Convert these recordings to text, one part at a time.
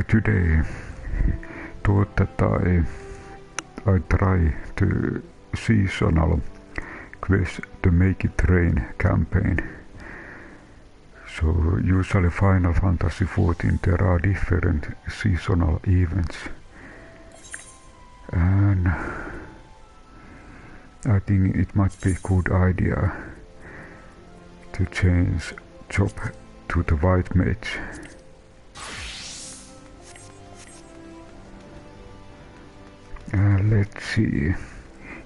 I today thought that I try the seasonal quest, the Make It Rain campaign. So usually Final Fantasy XIV there are different seasonal events, and I think it might be a good idea to change job to the white mage. Let's see.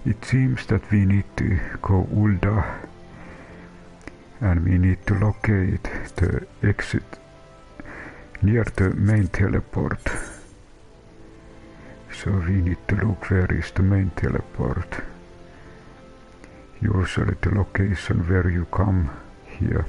It seems that we need to go Ulda, and we need to locate the exit near the main teleport. So we need to look where is the main teleport. Usually the location where you come here.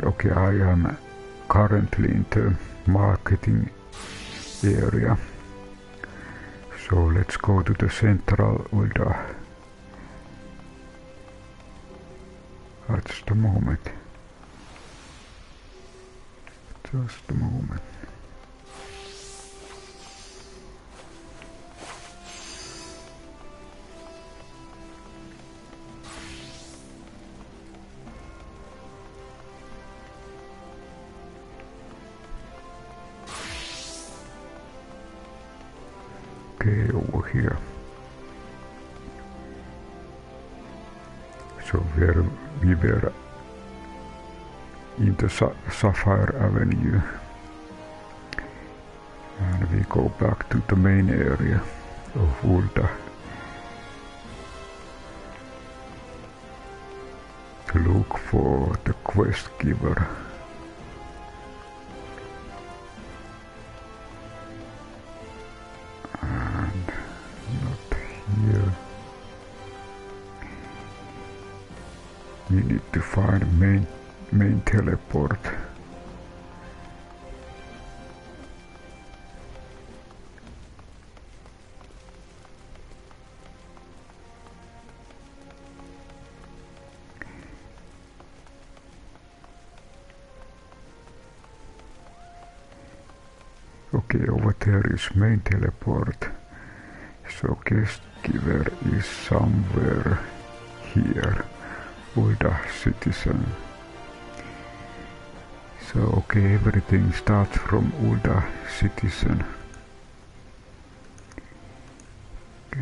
Okay, I am currently in the marketing area. So let's go to the central Ulda. Just a moment. Just a moment. Okay, over here. So where we were in the Sapphire Avenue, and we go back to the main area of Ulda to look for the quest giver. And not here. We need to find main teleport. Okay, over there is main teleport. So guest giver is somewhere here. Ulda citizen. So okay, everything starts from Ulda citizen. Okay.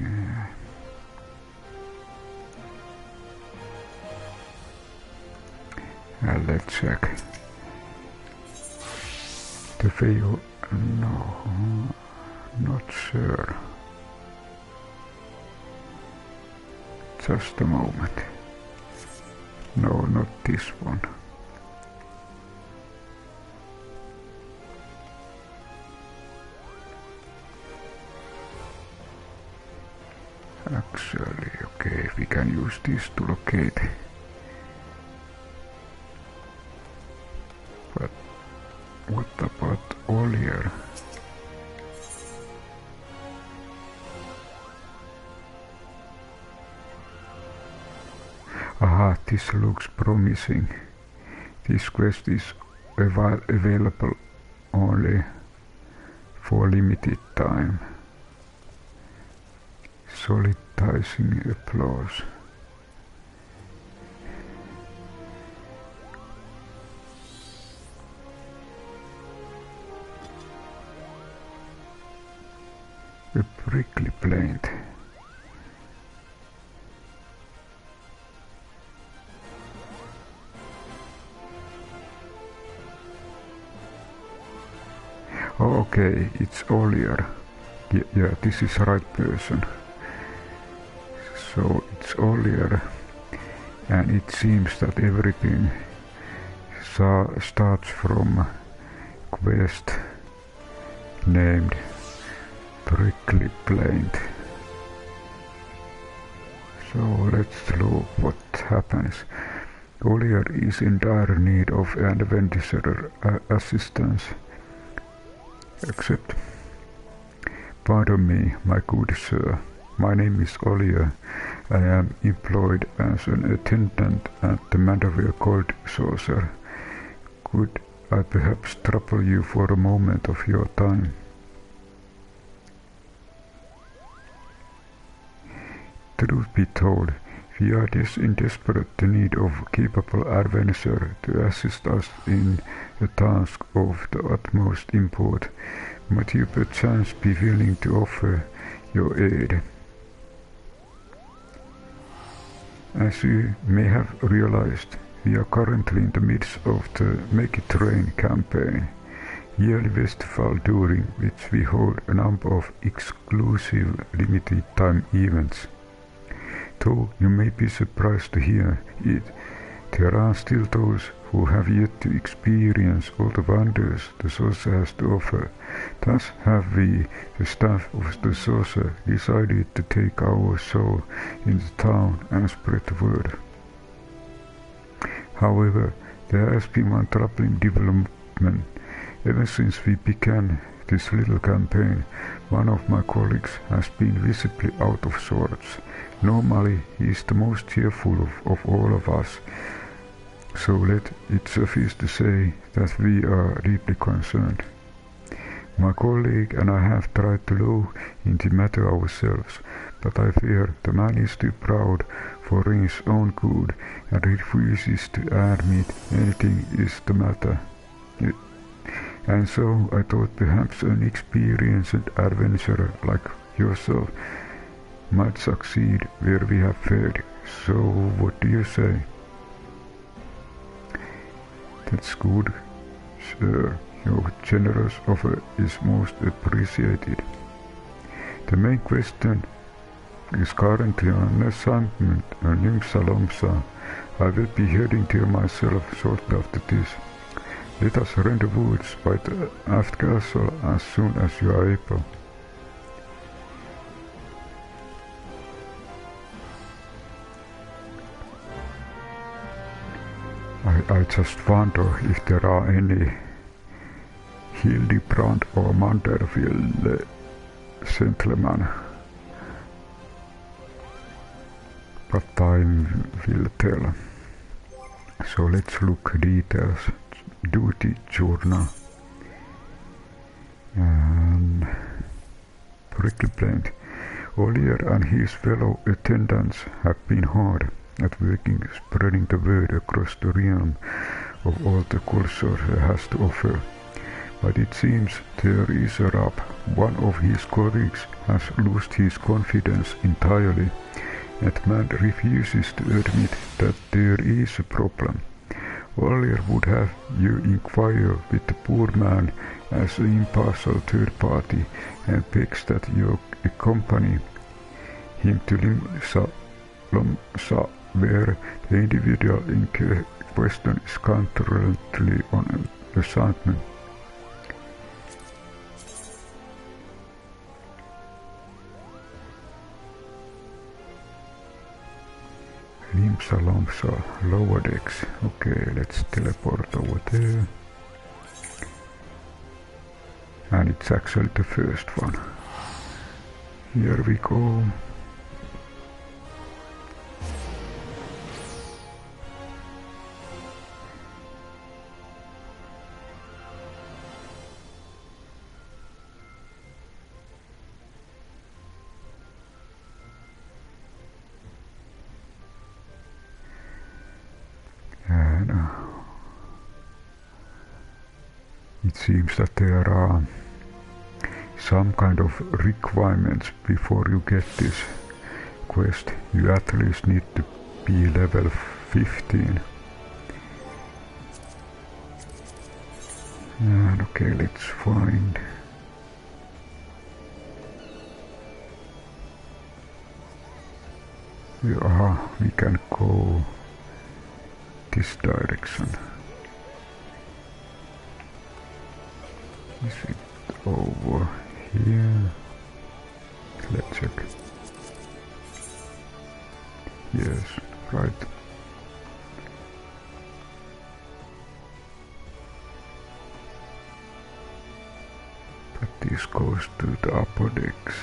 And let's check. The veil, no, not sure. Just a moment. No, not this one. Actually, okay, we can use this to locate. But what about Olier? Aha, this looks promising. This quest is available only for limited time. Solidizing applause. A prickly plant. Oh, okay, it's Olier. Yeah, this is the right person. So it's Olier, and it seems that everything starts from quest named Prickly Plant. So let's look what happens. Olier is in dire need of adventurer assistance. Except, pardon me, my good sir. My name is Ollier. I am employed as an attendant at the Mandeville Gold Saucer. Could I perhaps trouble you for a moment of your time? Truth be told, we are in desperate need of a capable adventurer to assist us in a task of the utmost import. Might you perchance be willing to offer your aid? As you may have realized, we are currently in the midst of the Make It Rain campaign, yearly festival during which we hold a number of exclusive limited time events. Though you may be surprised to hear it, there are still those who have yet to experience all the wonders the saucer has to offer. Thus have we, the staff of the saucer, decided to take our show into town and spread the word. However, there has been one troubling development. Ever since we began this little campaign, one of my colleagues has been visibly out of sorts. Normally, he is the most cheerful of all of us, so let it suffice to say that we are deeply concerned. My colleague and I have tried to look into the matter ourselves, but I fear the man is too proud for his own good and refuses to admit anything is the matter. And so I thought perhaps an experienced adventurer like yourself might succeed where we have failed. So what do you say? That's good, sir. Your generous offer is most appreciated. The main question is currently on assignment on New Salomsa. I will be heading there myself shortly after this. Let us rendezvous by the aft castle as soon as you are able. I just wonder if there are any Hildebrand or Manderville gentlemen, but time will tell. So let's look details. Duty journal and prickly plant. Ollier and his fellow attendants have been hard at working spreading the word across the realm of all the Gold Saucer has to offer. But it seems there is a rub. One of his colleagues has lost his confidence entirely, and man refuses to admit that there is a problem. Ollier would have you inquire with the poor man as an impartial third party and begs that you accompany him to Limsa, where the individual in question is currently on assignment. Limsa, lower decks. Okay, let's teleport over there. And it's actually the first one. Here we go. It seems that there are some kind of requirements before you get this quest. You at least need to be level 15. And okay, let's find we can go this direction. Is it over here? Let's check. Yes, right. this goes to the upper decks.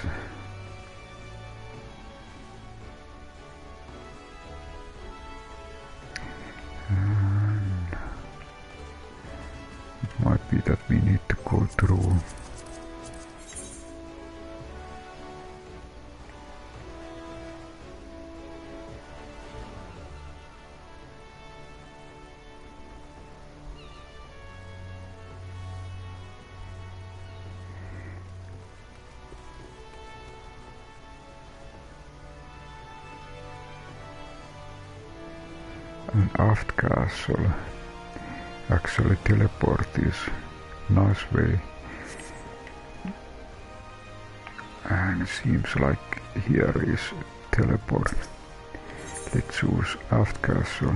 And it might be that we need to go through. An aft castle. Actually teleport is nice way. And it seems like here is teleport. Let's choose aft castle.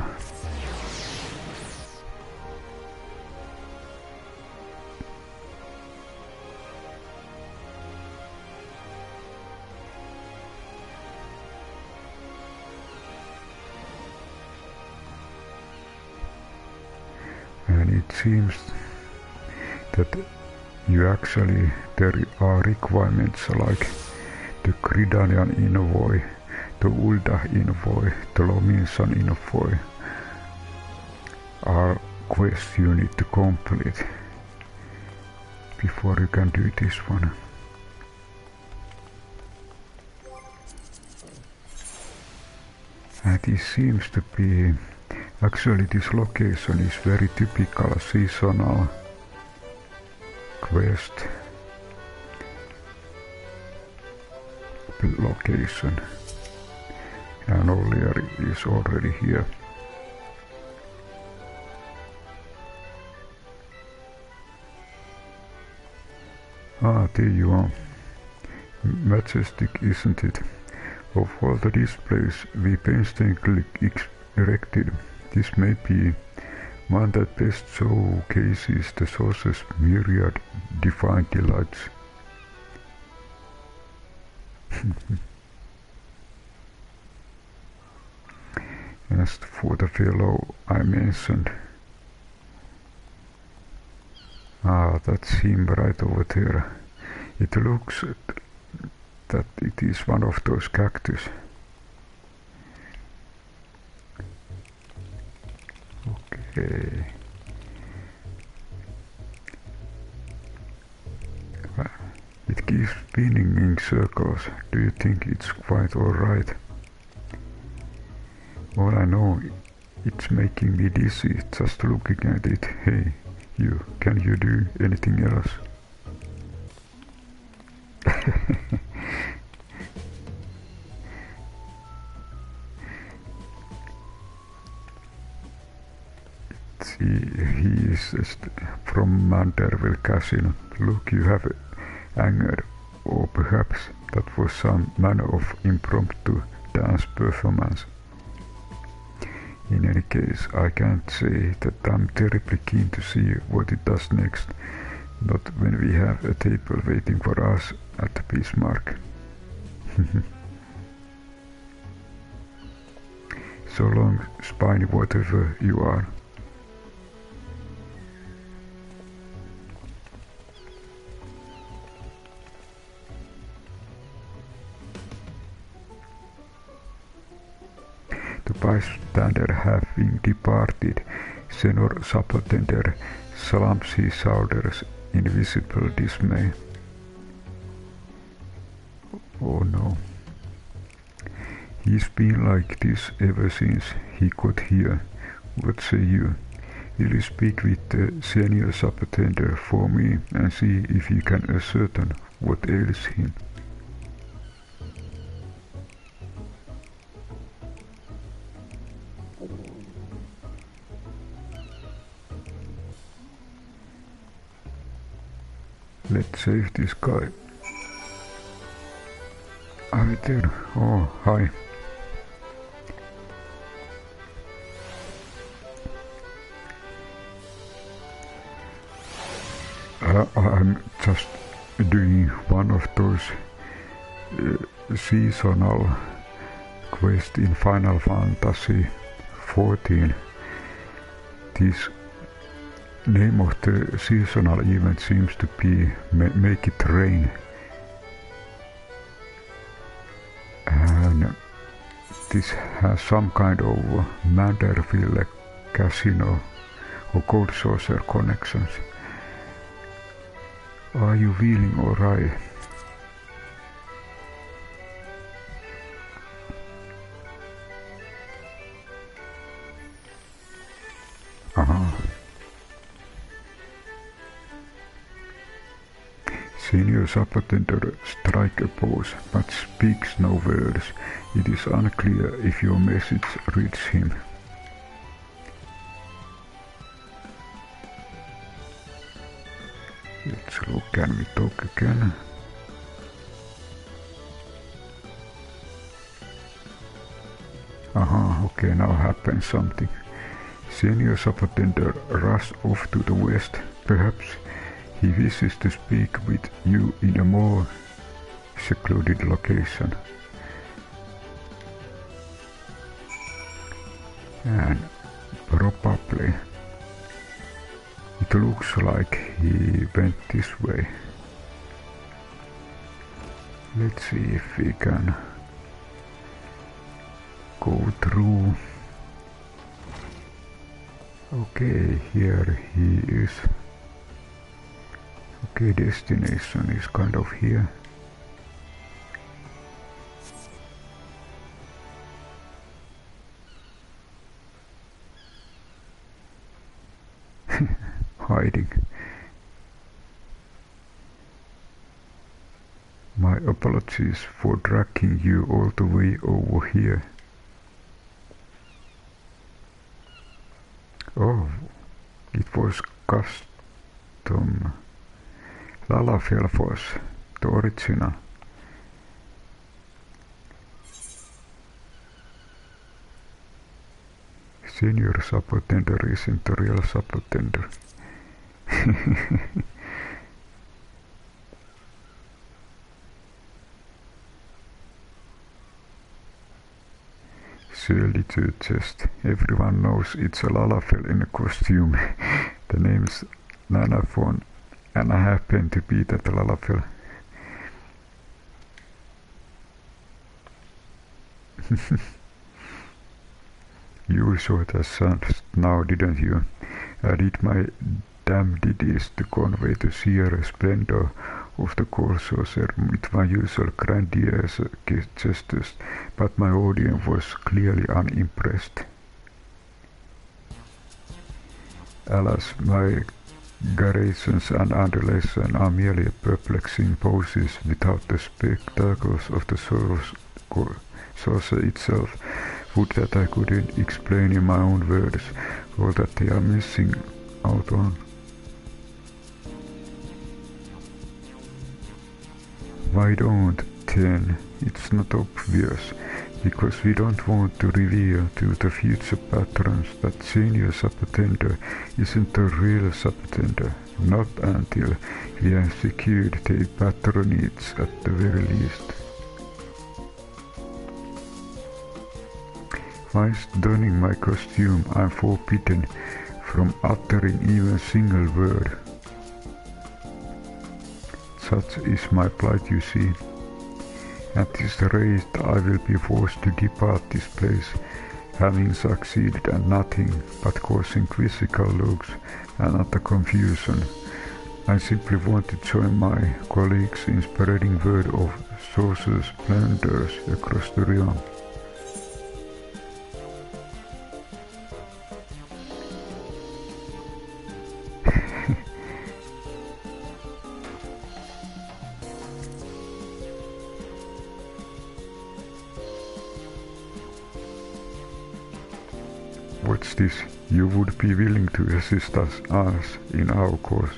And it seems that there are requirements like the Gridanian envoy, the Ulda envoy, the Lominsan envoy are quests you need to complete before you can do this one. And this seems to be actually, this location is very typical seasonal quest location, and Ollier is already here. Ah, there you are. Majestic, isn't it? Of all the displays we painstakingly erected, this may be one that best showcases the saucer's myriad divine delights. As for the fellow I mentioned, that's him right over there. It looks that it is one of those cactus. Okay. Well, it keeps spinning in circles. Do you think it's quite alright? All I know, it's making me dizzy just looking at it. Hey, can you do anything else? He is from Manderville Casino. Look, you have angered, or perhaps that was some manner of impromptu dance performance. In any case, I can't say that I'm terribly keen to see what it does next, not when we have a table waiting for us at the Bismarck. So long, Spiny, whatever you are. The bystander having departed, Senor Sabotender slumps his shoulders in visible dismay. Oh no. He's been like this ever since he got here. What say you? Will you speak with the senior Sabotender for me and see if you can ascertain what ails him? Let's save this guy. Are you there? Oh, hi. I'm just doing one of those seasonal quests in Final Fantasy XIV. This name of the seasonal event seems to be Make It Rain. And this has some kind of Manderville casino or Gold Saucer connections. Are you feeling alright? Senior Sabotender strike a pose, but speaks no words. It is unclear if your message reaches him. Let's look, can we talk again? Okay, now happens something. Senior Sabotender rushes off to the west. Perhaps he wishes to speak with you in a more secluded location. And probably it looks like he went this way. Let's see if we can go through. Okay, here he is. Okay, destination is kind of here. Hiding. My apologies for dragging you all the way over here. Oh, it was custom. Lalafell was the original. Senior Sabotender isn't the real Sabotender. Surely to just everyone knows it's a Lalafell in a costume. The name's Nanafon, and I happen to be that Lalafell. You saw the sun now, didn't you? I did my damnedest to convey the sheer splendor of the Gold Saucer with my usual grandiose gestures, but my audience was clearly unimpressed. Alas, my gyrations and undulations are merely perplexing poses without the spectacles of the saucer itself. Would that I couldn't explain in my own words all that they are missing out on. Why don't, then? It's not obvious, because we don't want to reveal to the future patrons that Senior Sabotender isn't the real Sabotender, not until we have secured their patronage at the very least. Whilst donning my costume, I'm forbidden from uttering even a single word. Such is my plight, you see. At this rate, I will be forced to depart this place, having succeeded at nothing but causing quizzical looks and utter confusion. I simply want to join my colleagues in spreading word of Saucer Sabotenders across the realm. What's this? You would be willing to assist us in our cause.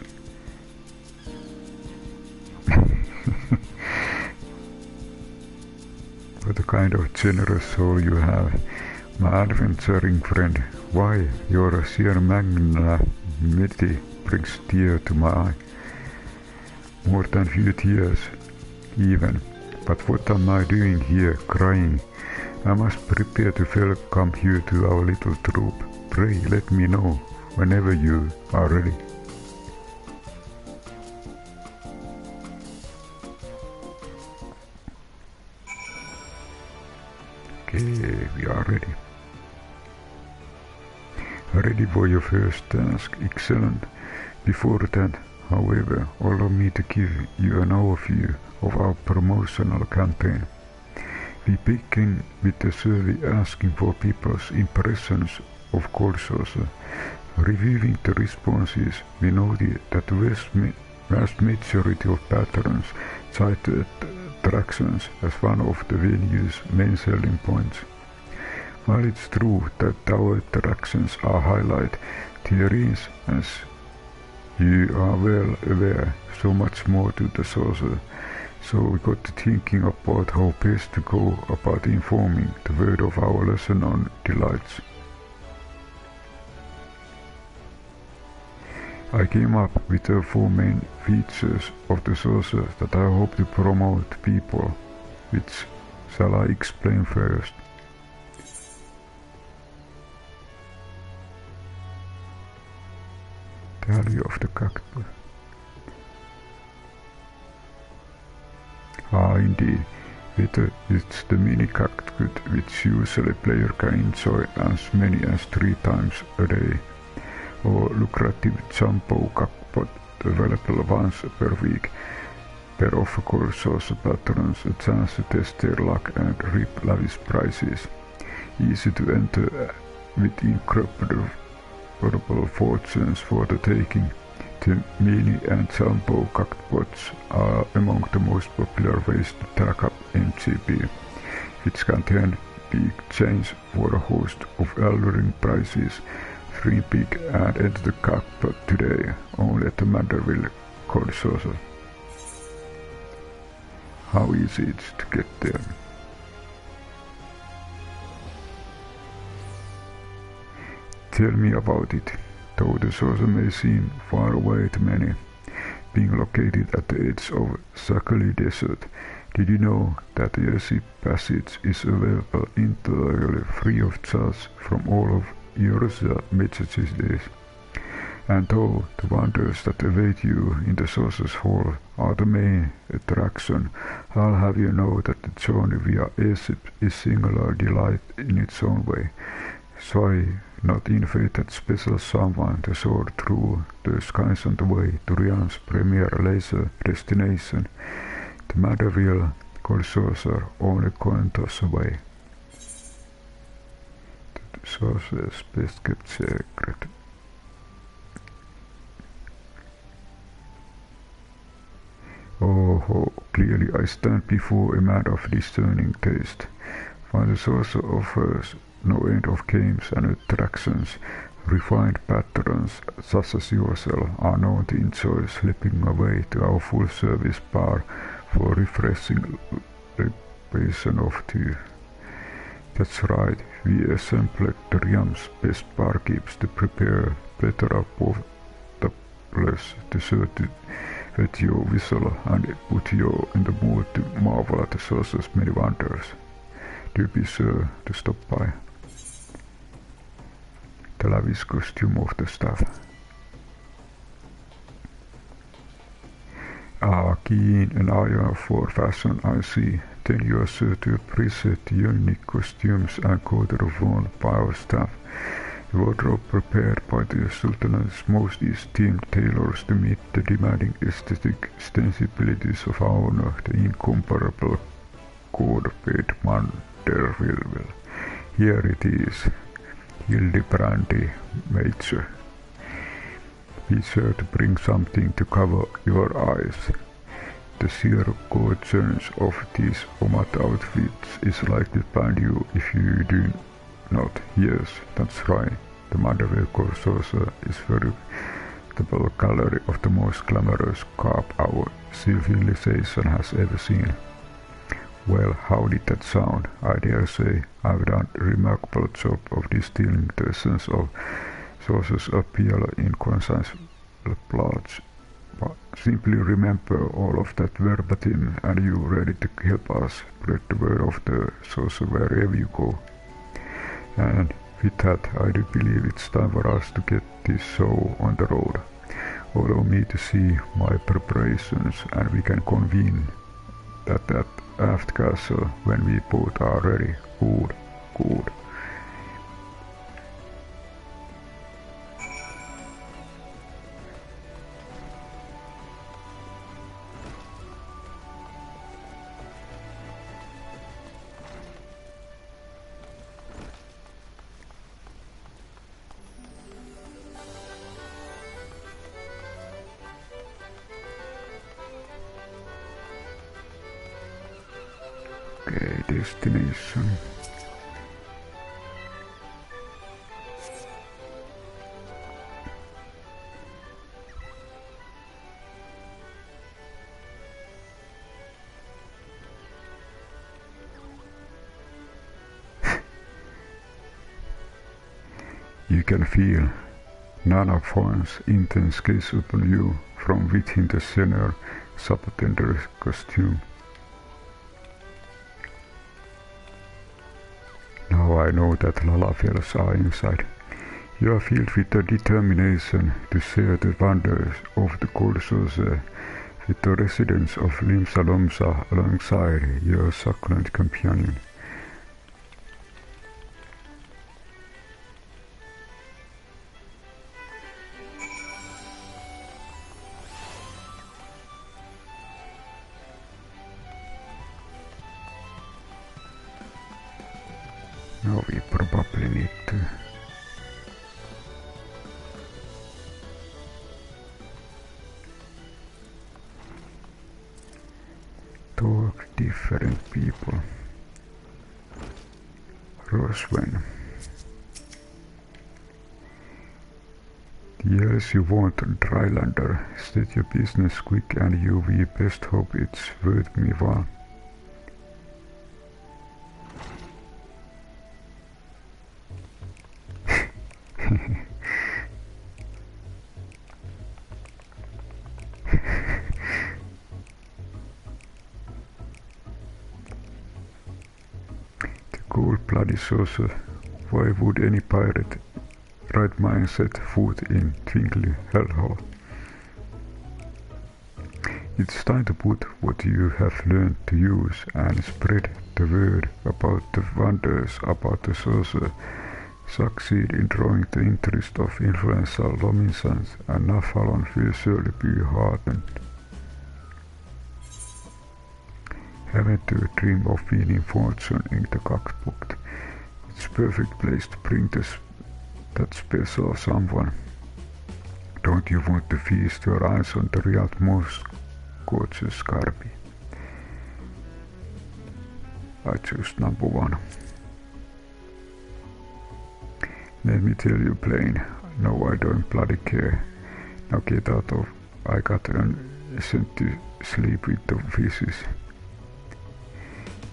What a kind of generous soul you have, my adventuring friend. Why, your sheer magnanimity brings tear to my eye. More than few tears, even. But what am I doing here, crying? I must prepare to welcome you to our little troop. Pray let me know whenever you are ready. Okay, we are ready. Ready for your first task, excellent. Before that, however, allow me to give you an overview of our promotional campaign. We begin with the survey asking for people's impressions of Gold Saucer. Reviewing the responses, we noted that the vast majority of patrons cited attractions as one of the venue's main selling points. While it's true that our attractions are highlighted, there is, as you are well aware, so much more to the saucer. So we got to thinking about how best to go about informing the world of our lesser-known delights. I came up with the 4 main features of the saucer that I hope to promote to people, which shall I explain first. Tally of the cactus. Indeed, it's the mini cactus which usually player can enjoy as many as 3 times a day, or lucrative jumbo cactus available once per week. Pair of Gold Saucer patrons a chance to test their luck and reap lavish prizes. Easy to enter with incredible fortunes for the taking. The mini and jumbo cactus are among the most popular ways to track up MGP, which can then be exchanged for a host of alluring prizes. Free pick and enter the cactus today, only at the Manderville Gold Saucer. How easy it is to get there. Tell me about it. Though the saucer may seem far away to many, being located at the edge of Sakali Desert, did you know that the ship passage is available entirely free of charge from all of Eurasia major cities? And though the wonders that await you in the saucer's hall are the main attraction, I'll have you know that the journey via airship is singular delight in its own way. So I not invade that special someone to soar through the skies on the way to Rian's premier laser destination, the Manderville Gold Saucer, only coin toss away. The saucer's best kept secret. Oh, clearly I stand before a man of discerning taste. While the saucer offers no end of games and attractions, refined patrons such as yourself are known to enjoy slipping away to our full-service bar for refreshing libation of tea. That's right, we assembled the Riam's best barkeeps to prepare plethora of plus dessert to whet your whistle and put you in the mood to marvel at the saucer's many wonders. Do be sure to stop by. The lavish costume of the staff. Keen an eye for fashion, I see. Then you are sure to appreciate the unique costumes and costume worn by our staff. The wardrobe prepared by the Sultan's most esteemed tailors to meet the demanding aesthetic sensibilities of our owner, the incomparable Goldbeard Manderville. Here it is. Hildebrandy Major. Be sure to bring something to cover your eyes. The sheer gorgeousness of these Omat outfits is likely to blind you if you do not. Yes, that's right. The Manderville Gold Saucer is veritable gallery of the most glamorous garb our civilization has ever seen. Well, how did that sound? I dare say I've done a remarkable job of distilling the essence of saucer's appeal in concise plots. But simply remember all of that verbatim and you're ready to help us spread the word of the saucer wherever you go. And With that, I do believe it's time for us to get this show on the road. Allow me to see my preparations and we can convene at that aft castle when we both are ready. Good, good. Okay, destination. You can feel Nanafon's intense gaze upon you from within the senior Sabotender costume. Now I know that Lalafels are inside. You are filled with the determination to share the wonders of the Gold Saucer with the residents of Limsalomsa alongside your succulent companion. Now we probably need to talk different people. Roswen. Yes, you want Drylander. State your business quick and you we best hope it's worth me while. Cold-blooded saucer. Why would any pirate right mind set foot in Twinkly Hellhole? It's time to put what you have learned to use and spread the word about the wonders about the saucer. Succeed in drawing the interest of influential Lominsans and Nafalon will surely be heartened. Haven't you dreamed of winning fortune in the cockpit? It's perfect place to bring that special someone. Don't you want to feast your eyes on the real most gorgeous Scarby? I choose number one. Let me tell you plain, no I don't bloody care. Now get out of, I got sent to sleep with the fishes.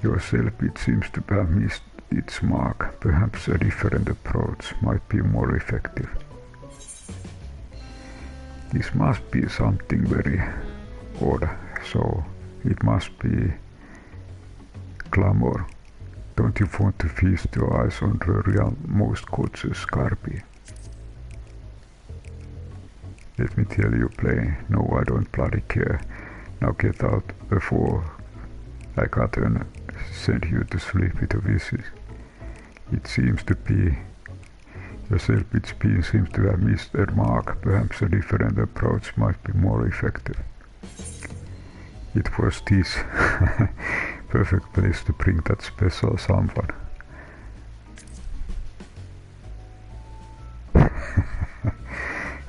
Your cellbit seems to have missed its mark. Perhaps a different approach might be more effective. This must be something very odd, so it must be glamour. Don't you want to feast your eyes on the real most gorgeous Scarby? Let me tell you plain, no I don't bloody care. Now get out before I got and send you to sleep with the fishes. It seems to be your cellbit's being seems to have missed their mark. Perhaps a different approach might be more effective. It was this perfect place to bring that special someone.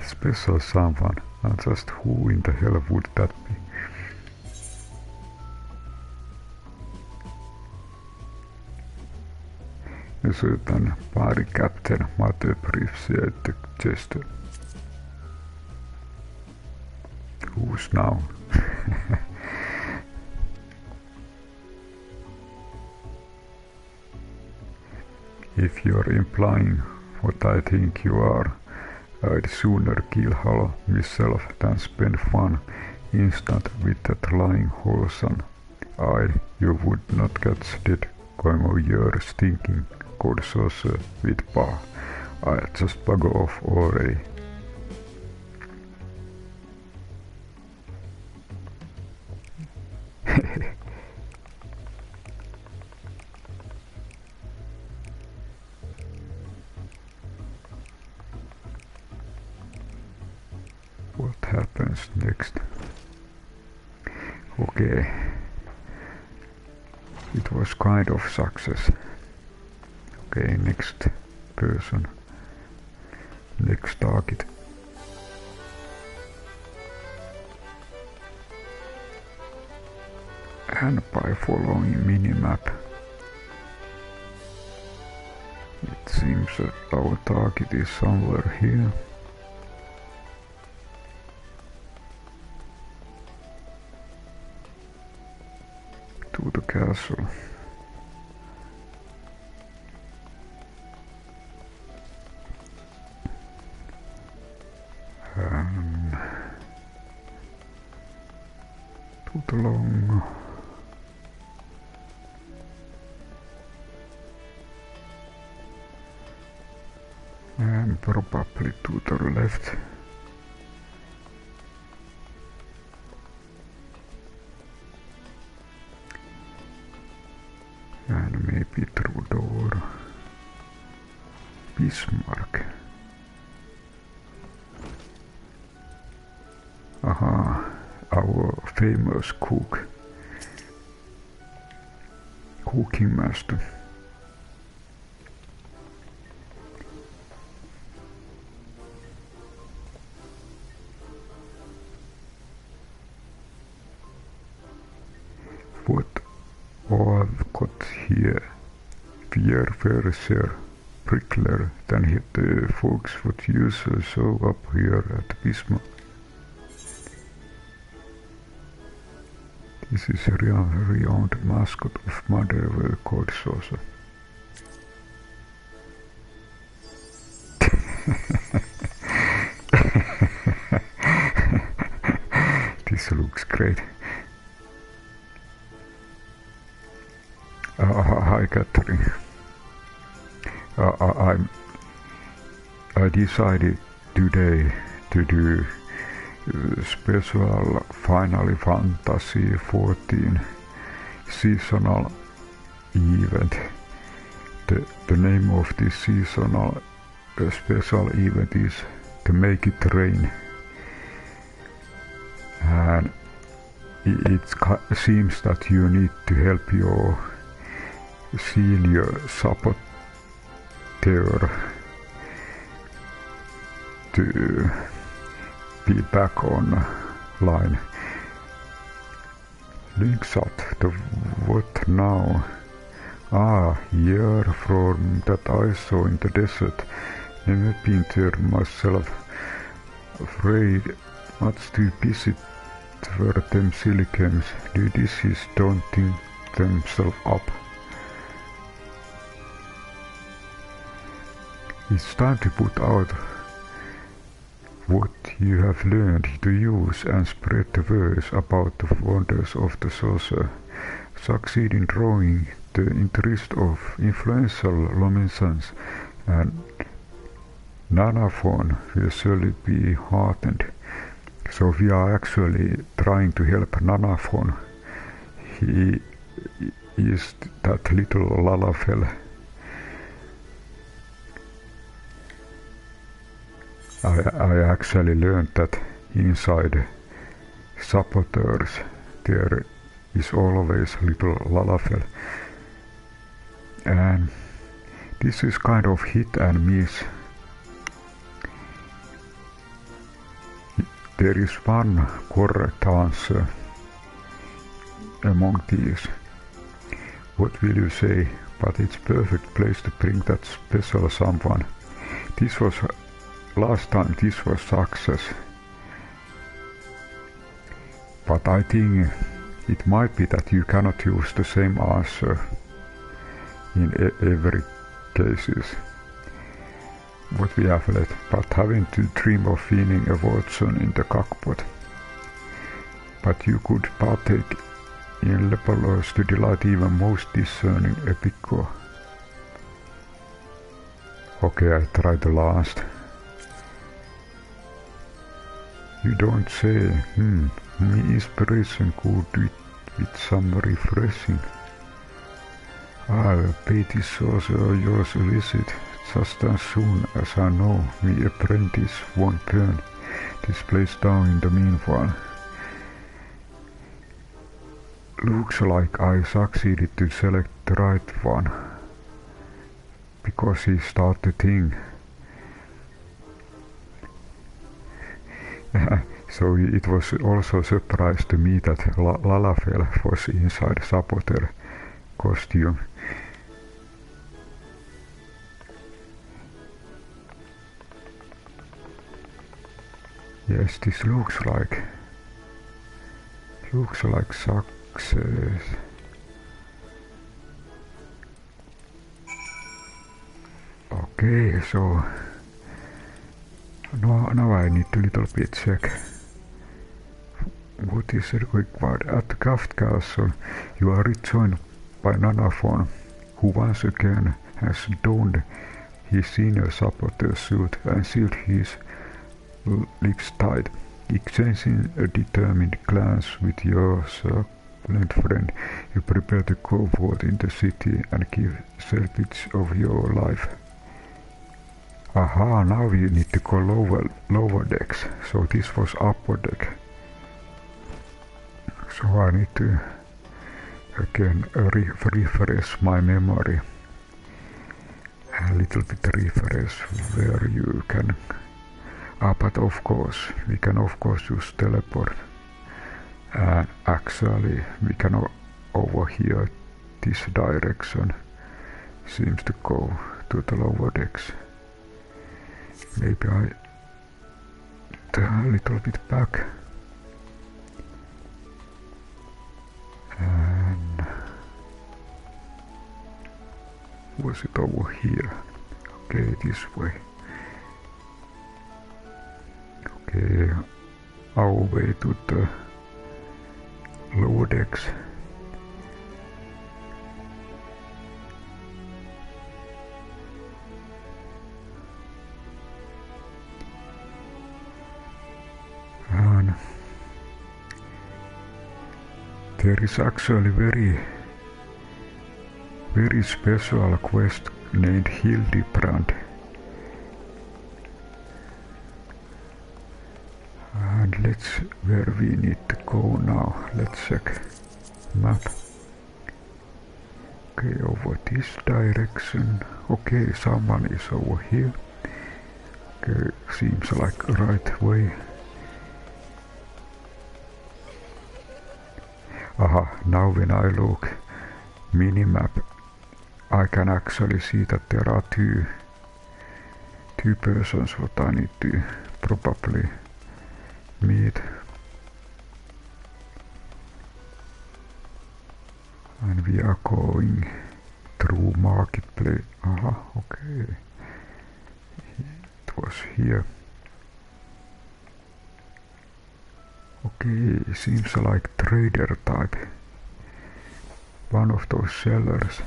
Special someone, and just who in the hell would that be? A certain party captain might appreciate the gesture. Who's now? If you're implying what I think you are, I'd sooner kill Halo myself than spend one instant with that lying whoreson. You would not catch dead going over your stinking Gold Saucer with bar. I just bug off already. What happens next? Okay. It was kind of success. Okay, next person. Next target. And by following minimap, it seems that our target is somewhere here. To the castle. And to the long. And probably to the left. And maybe through door. Bismarck. Aha, our famous cook. Cooking master. What I've got here, Fierverser prickler than the folks would use show up here at Bismarck. This is a renowned mascot of Mother Gold Saucer. This looks great. Hi Catherine. I decided today to do special Final Fantasy XIV seasonal event. The name of this seasonal special event is to make it rain. And it seems that you need to help your senior saboteur to be back online. Links up the what now? Year from that I saw in the desert. Never been there myself. Afraid much too busy for them silly games. The dishes don't think themselves up. It's time to put out what you have learned to use and spread the word about the wonders of the saucer. Succeed in drawing the interest of influential luminescence, and Nanaphone will surely be heartened. So we are actually trying to help Nanaphone. He is that little Lalafell. I actually learned that inside saboteurs there is always little Lalafell. And this is kind of hit and miss. There is one correct answer among these. What will you say? But it's perfect place to bring that special someone. This was last time this was success. But I think it might be that you cannot use the same answer in every cases. What we have left, but having to dream of winning a Watson in the cockpit. But you could partake in levelers to delight even most discerning epico. Okay, I try the last. You don't say. My inspiration could with some refreshing. I'll pay this also yours visit just as soon as I know my apprentice won't burn this place down in the meanwhile. Looks like I succeeded to select the right one, because he started the thing. So it was also a surprise to me that Lalafell was inside Saboteur costume. Yes, this looks like success. Okay, so now I need to little bit check what is required. At the Craft Castle, you are rejoined by Nanaphon, who once again has donned his senior saboteur suit and sealed his lips tight. Exchanging a determined glance with your succulent friend, you prepare to go forth in the city and give service of your life. Aha, now we need to go lower decks, so this was upper deck. So I need to again refresh my memory. A little bit refresh where you can. But of course, we can of course use teleport. And actually, we can over here, this direction seems to go to the lower decks. Maybe I turn a little bit back. And was it over here? Okay, this way. Okay, our way to the lower decks. And there is actually very special quest named Hildebrand. And let's where we need to go now. Let's check map. Okay, over this direction. Okay, someone is over here. Okay, seems like right way. Aha, now when I look minimap, I can actually see that there are two persons what I need to probably meet. And we are going through marketplace. Aha, okay. It was here. Okay, seems like trader type. One of those sellers.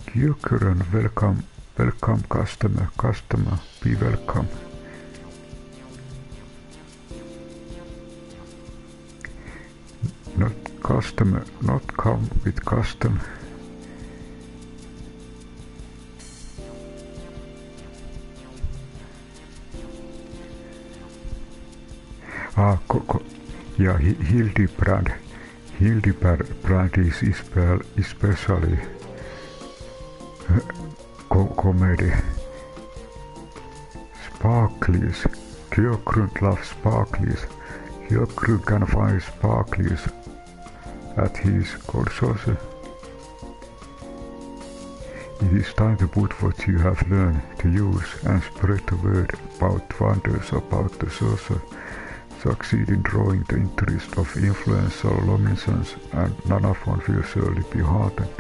Kyokkuran, welcome customer, be welcome. Not customer, not come with custom. Yeah, Hildebrand is especially comedy. Sparklies. Kyokkuran loves sparklies. Kyokkuran can find sparklies at his Gold Saucer. It is time to put what you have learned to use and spread the word about wonders about the saucer. Succeed in drawing the interest of influential Lominsons, and Nanaphon will surely be heartened.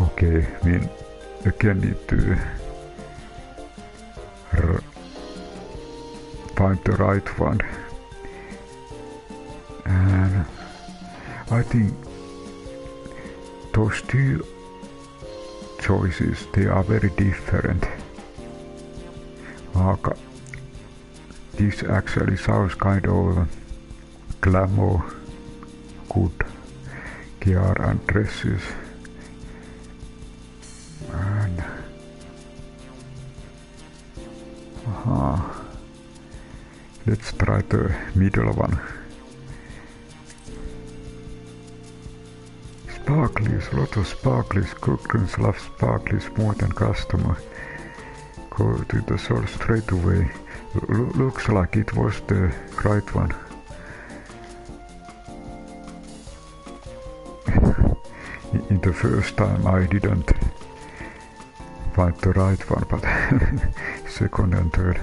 Okay, we again need to find the right one. I think those two choices, they are very different. This actually sounds kind of glamour, good gear and dresses. And let's try the middle one. Sparklies, lot of sparklies. Cookers love sparklies more than customer. Go to the source straight away. Looks like it was the right one. In the first time I didn't find the right one, but second and third.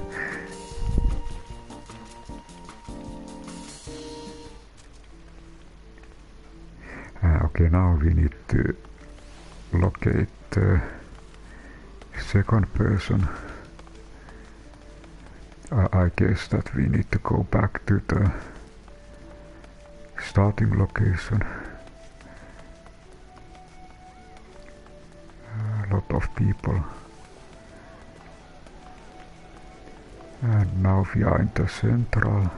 Okay, now we need to locate the second person. I guess that we need to go back to the starting location. A lot of people. And now we are in the central.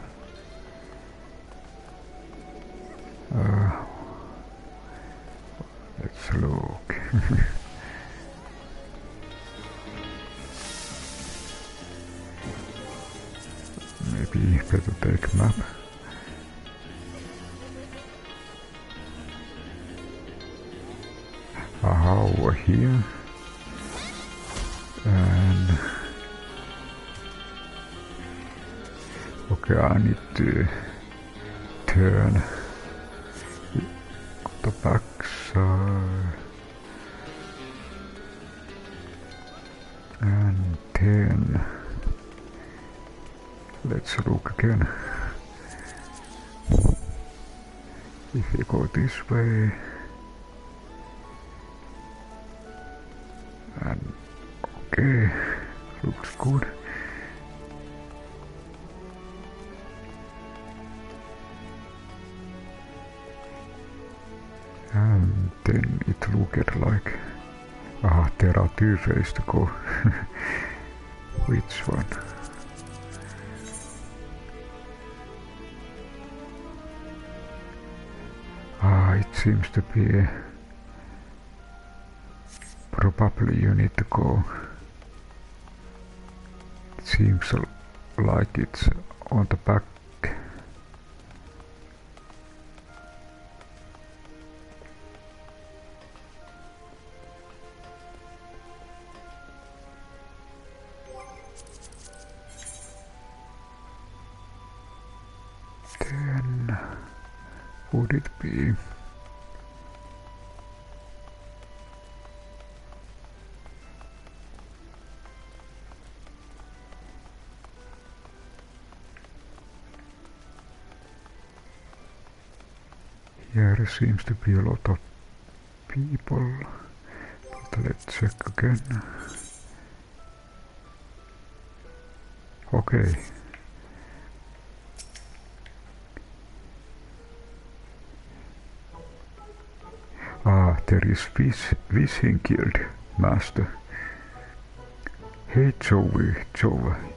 Let's look. Maybe better take map. Aha, over here. And okay, I need to turn the back side. And then let's look again. If we go this way, and okay, looks good. And then it looked like there are two ways to go. Which one? It seems to be probably you need to go. It seems like it's on the back. Then would it be? Yeah, there seems to be a lot of people, but let's check again. Okay. There is Fishing Guild Master. Hey Joey,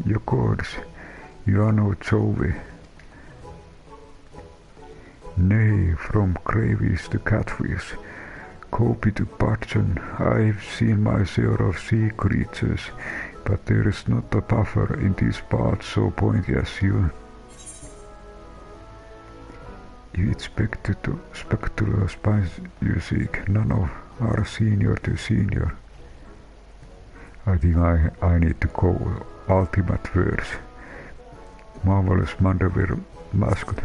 your gods, you are no Joey. Nay, from gravies to catfish, Kobe to Budgeon, I've seen my share of sea creatures, but there is not a tougher in these parts so pointy as you. You expect to spectacular spice you seek, none of are senior to senior. I think I need to go ultimate verse. Marvelous Manderwear mascot.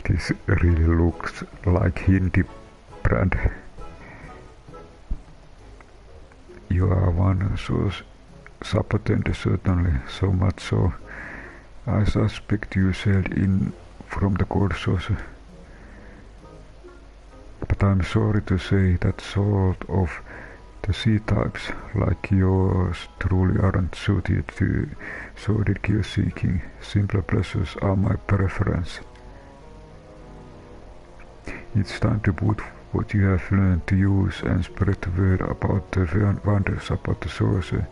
This really looks like Hindi brand. You are one of those Sabotenders, certainly, so much so. I suspect you sailed in from the Gold Saucer. But I'm sorry to say that sort of The C-types, like yours, truly aren't suited to sordid kill-seeking. Simpler pleasures are my preference. It's time to put what you have learned to use and spread the word about the wonders about the sorcerer.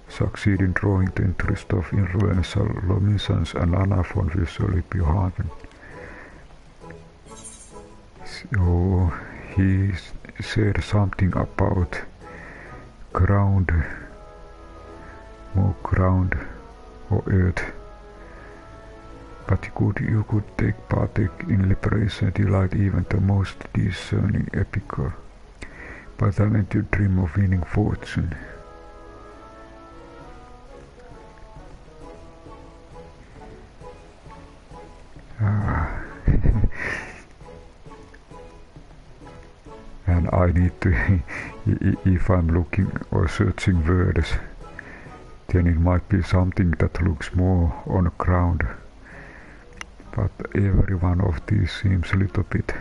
Succeed in drawing the interest of influential Lomisans and Anaphon will surely be hardened. So he said something about ground, more ground or earth. But you could partake in liberation, delight even the most discerning epicure. But I meant to dream of winning fortune. And I need to, if I'm looking or searching words, then it might be something that looks more on the ground. But every one of these seems a little bit.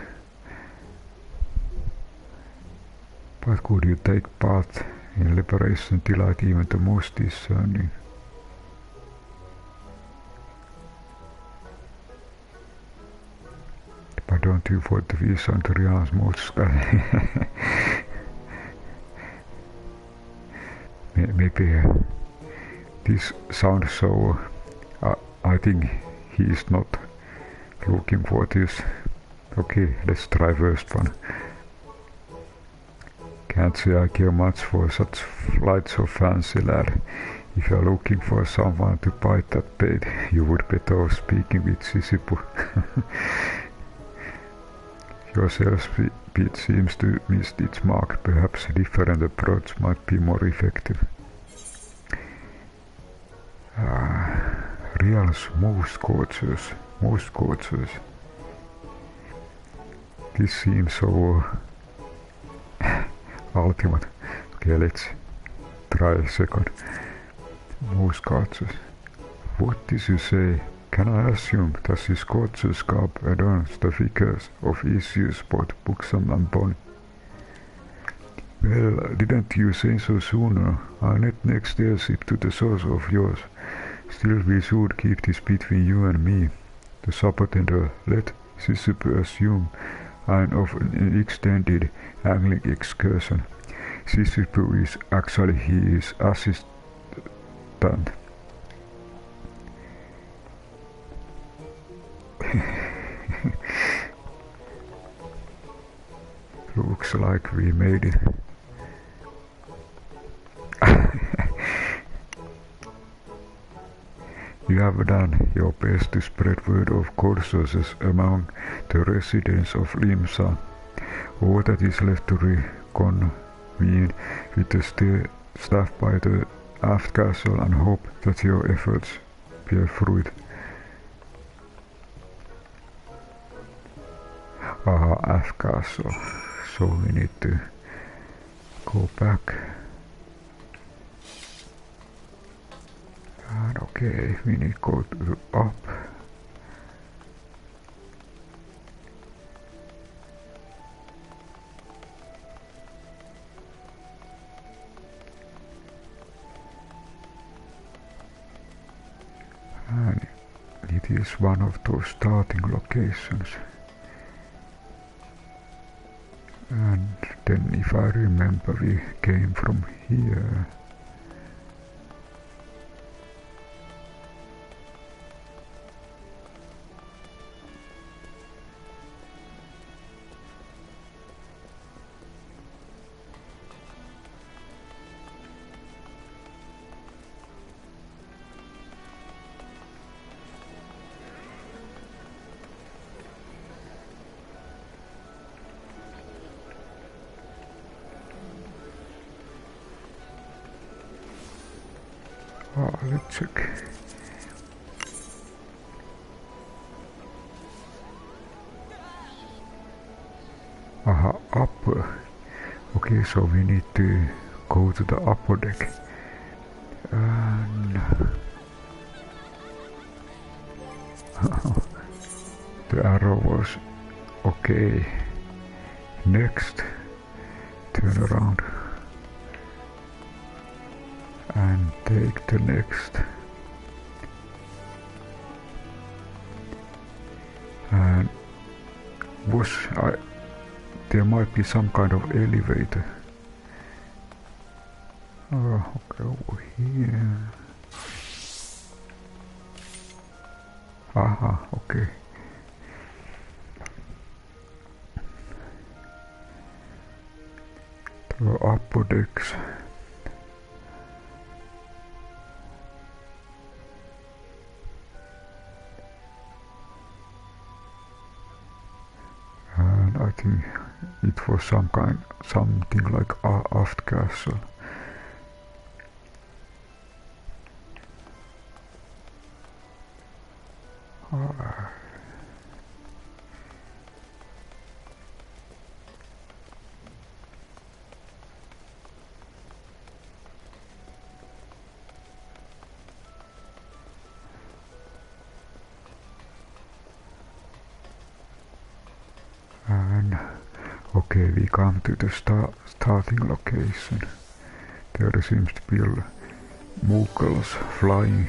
But could you take part in liberation, delight even the most discerning? But don't you for the visa and the realms most maybe this sounds so. I think he is not looking for this. Okay, let's try first one. Can't say I care much for such flights of fancy, lad. If you're looking for someone to bite that bait, you would better off speaking with Sisipu. Your sales pitch seems to miss its mark. Perhaps a different approach might be more effective. Real's most gorgeous. This seems so ultimate. Okay, let's try a second. Most gorgeous. What did you say? Can I assume that his gorgeous garb adorns the figures of issues both buxom and bonny? Well, didn't you say so sooner? I net next airship to the source of yours. Still, we should keep this between you and me. The Sabotender let Sisipu assume I'm of an extended angling excursion. Sisipu is actually his assistant. Looks like we made it. You have done your best to spread word of Gold Saucers among the residents of Limsa. All that is left to reconvene with the staff by the aft castle and hope that your efforts bear fruit. Aft castle. So we need to go back. And okay, we need to go to up. And it is one of those starting locations. And then if I remember, we came from here. Let's check. Upper. Okay, so we need to go to the upper deck. And the arrow was okay. Next, turn around. and take the next. And there might be some kind of elevator. Okay, over here. Aha, okay. The upper decks. And I think it was something like aft castle. And okay, we come to the starting location. There seems to be moogles flying.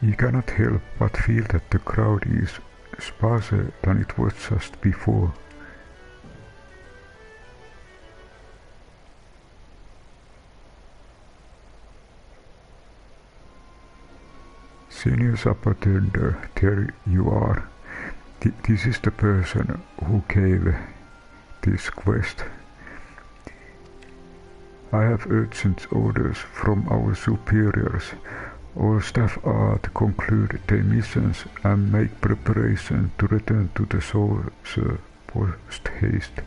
You cannot help but feel that the crowd is sparser than it was just before. Senior Sabotender, there you are. This is the person who gave this quest. I have urgent orders from our superiors. All staff are to conclude their missions and make preparation to return to the saucer post-haste.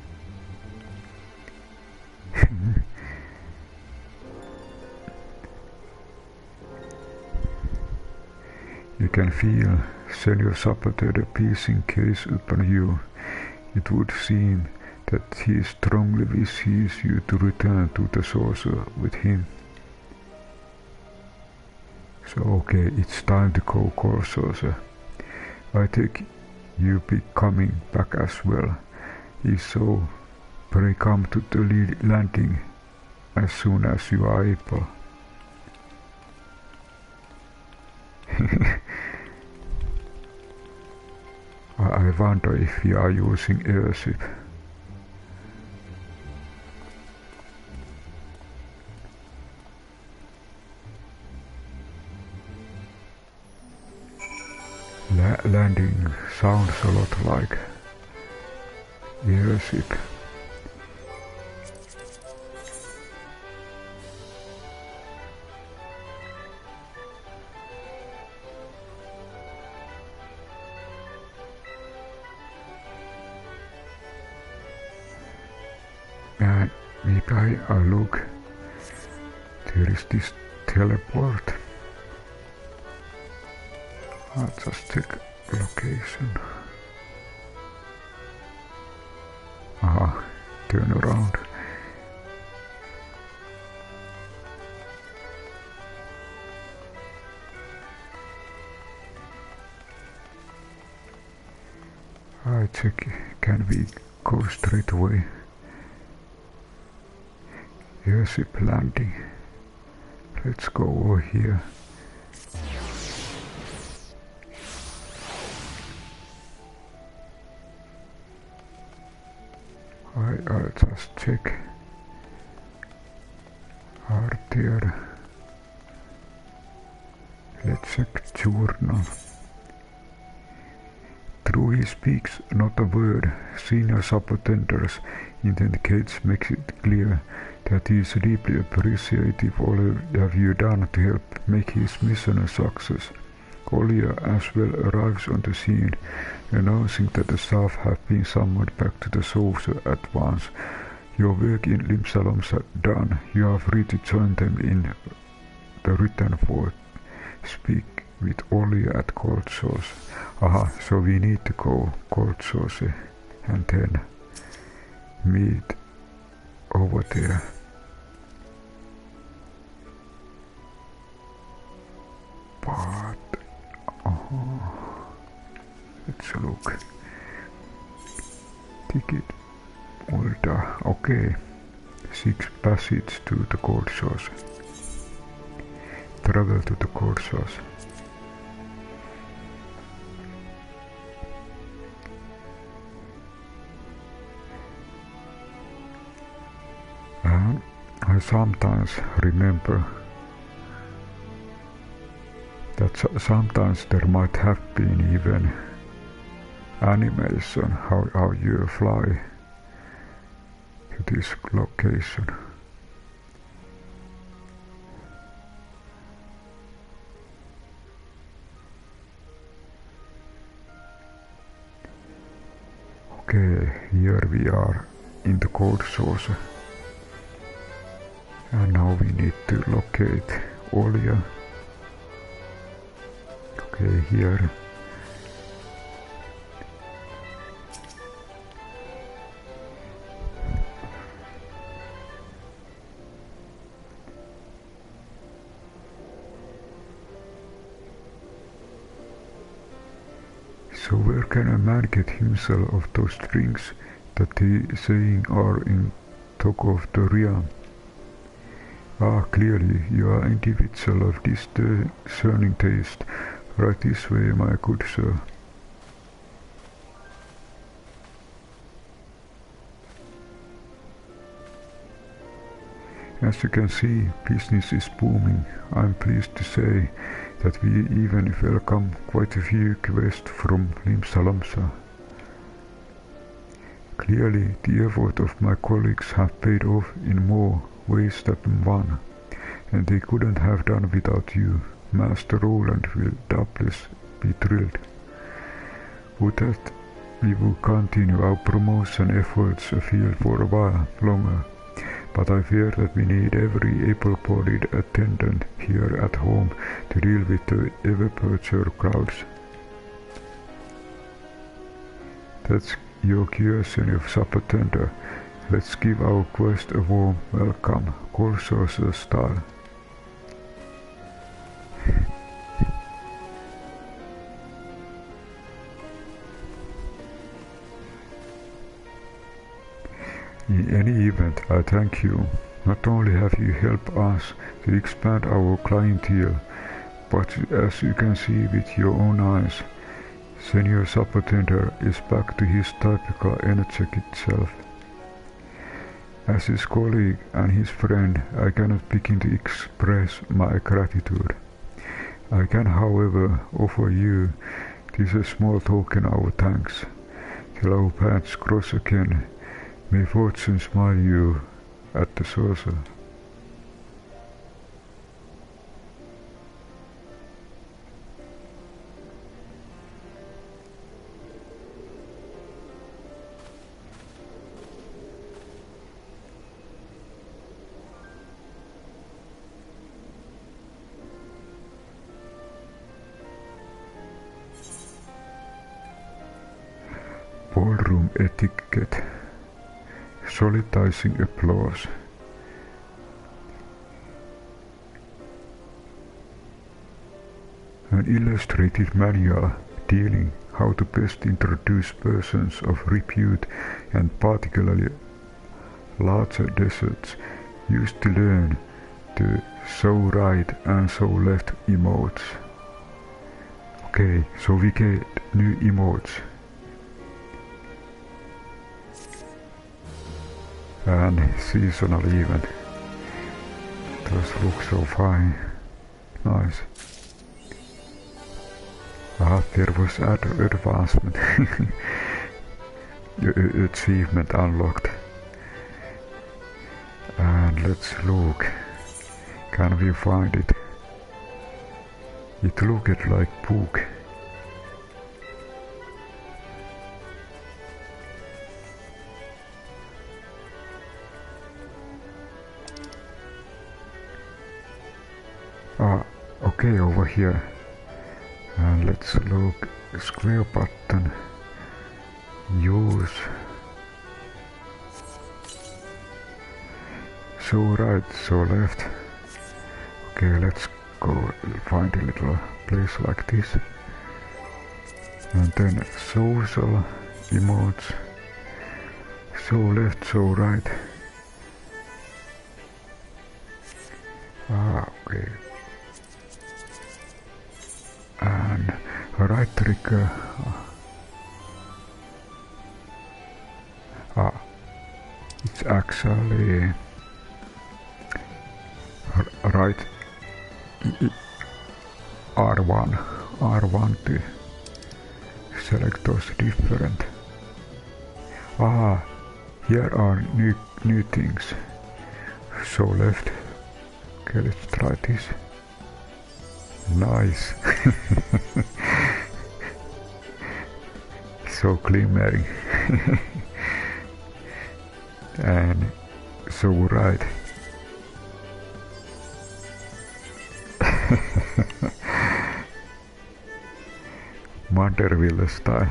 You can feel Senior Sabotender piecing case upon you. It would seem that he strongly wishes you to return to the saucer with him. So okay, it's time to go, Gold Saucer. I think you'll be coming back as well. If so, pray come to the landing as soon as you are able. I wonder if we are using airship. Landing sounds a lot like airship. And maybe I look, there is this teleport. I'll just check location. Turn around. I check, can we go straight away? Airship landing. Let's go over here. I'll just check. Are there? Let's check journal. Though he speaks not a word, Senior Sabotenders indicates makes it clear that he is deeply appreciative of all have you done to help make his mission a success. Olia as well arrives on the scene, announcing that the staff have been summoned back to the saucer at once. Your work in Limsalom's done. You are free to join them in the return fort. Speak with Olia at Gold Saucer. Aha, so we need to go Gold Saucer and then meet over there. But let's look. Ticket order. Okay. 6 passage to the Gold Saucer. Travel to the Gold Saucer. And I sometimes remember that sometimes there might have been even animation how you fly to this location. Okay, here we are in the Gold Saucer. And now we need to locate Olia. Okay, here. So where can a man get himself of those strings that he is saying are in talk of the realm? Ah, clearly you are individual of discerning taste. Right this way, my good sir. As you can see, business is booming. I'm pleased to say that we even welcome quite a few quests from Limsa Lamsa. Clearly, the effort of my colleagues have paid off in more ways than one, and they couldn't have done without you. Master Roland will doubtless be thrilled. With that, we will continue our promotion efforts afield for a while longer, but I fear that we need every able-bodied attendant here at home to deal with the ever-larger crowds. That's your curiosity of Sabotender. Let's give our quest a warm welcome, Gold Saucer style. In any event, I thank you. Not only have you helped us to expand our clientele, but as you can see with your own eyes, Senior Sabotender is back to his typical energetic self. As his colleague and his friend, I cannot begin to express my gratitude. I can, however, offer you this a small token of our thanks. Till our paths cross again, may fortune smile you at the saucer. Ballroom etiquette. Solidizing applause. An illustrated manual dealing how to best introduce persons of repute and particularly larger deserts used to learn the so right and so left emotes. Okay, so we get new emotes. And seasonal even. Those look so fine. Nice. Ah, there was advancement. Achievement unlocked. And let's look. Can we find it? It looked like book. Okay, over here. And let's look. Square button. Use. So right, so left. Okay, let's go find a little place like this. And then social emotes. So left, so right. Okay. And right trigger. It's actually right R1 to select those different. Here are new things. So left. Okay, let's try this. Nice. So glimmering. And so right. Manderville style.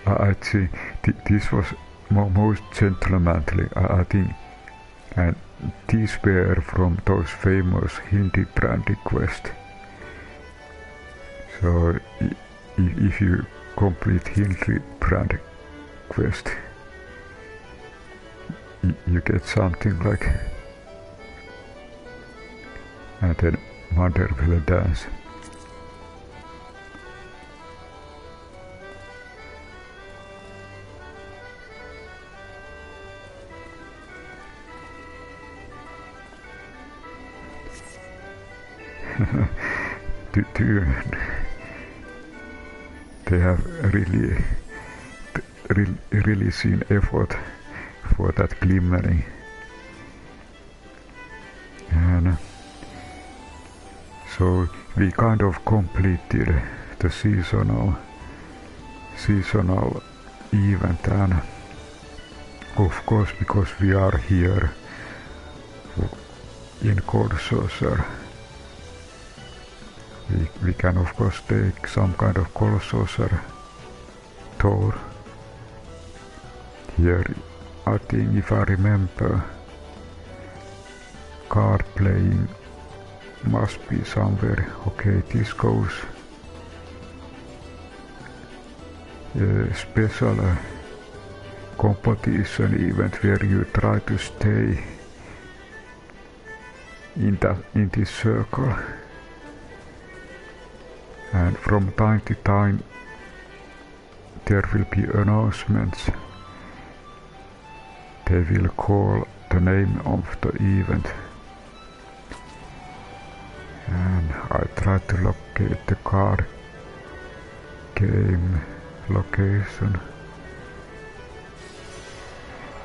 I see. This was most gentlemanly, I think, and these were from those famous Hindi brandy quests. So if you complete Hindi brand quest, you get something like, and then Mother will dance. They have really seen effort for that glimmering. And so we kind of completed the seasonal event, and of course, because we are here in Gold Saucer, we can of course take some kind of Gold Saucer tour. Here, I think, if I remember, card playing must be somewhere. Okay, this goes special competition event where you try to stay in this circle, and from time to time there will be announcements. They will call the name of the event, and I try to locate the card game location.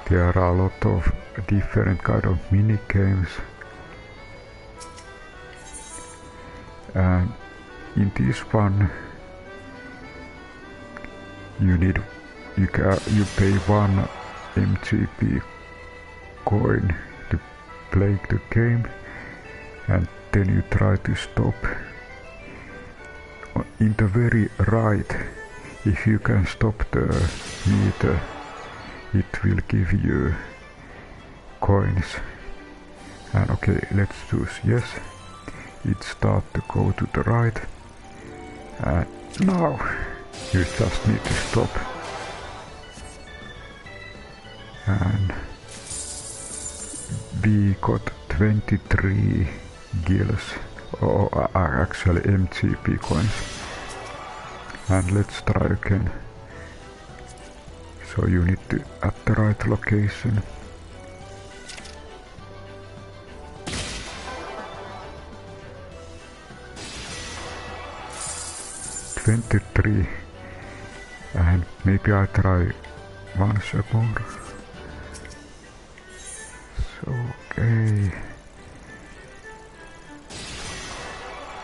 There are a lot of different kind of mini games, and in this one you pay 1 MGP coin to play the game, and then you try to stop. In the very right, if you can stop the meter, it will give you coins. And okay, let's choose yes. It starts to go to the right, and now you just need to stop. And we got 23 gills, or actually MGP coins. And let's try again. So you need to at the right location. $23, and maybe I try once more. So okay.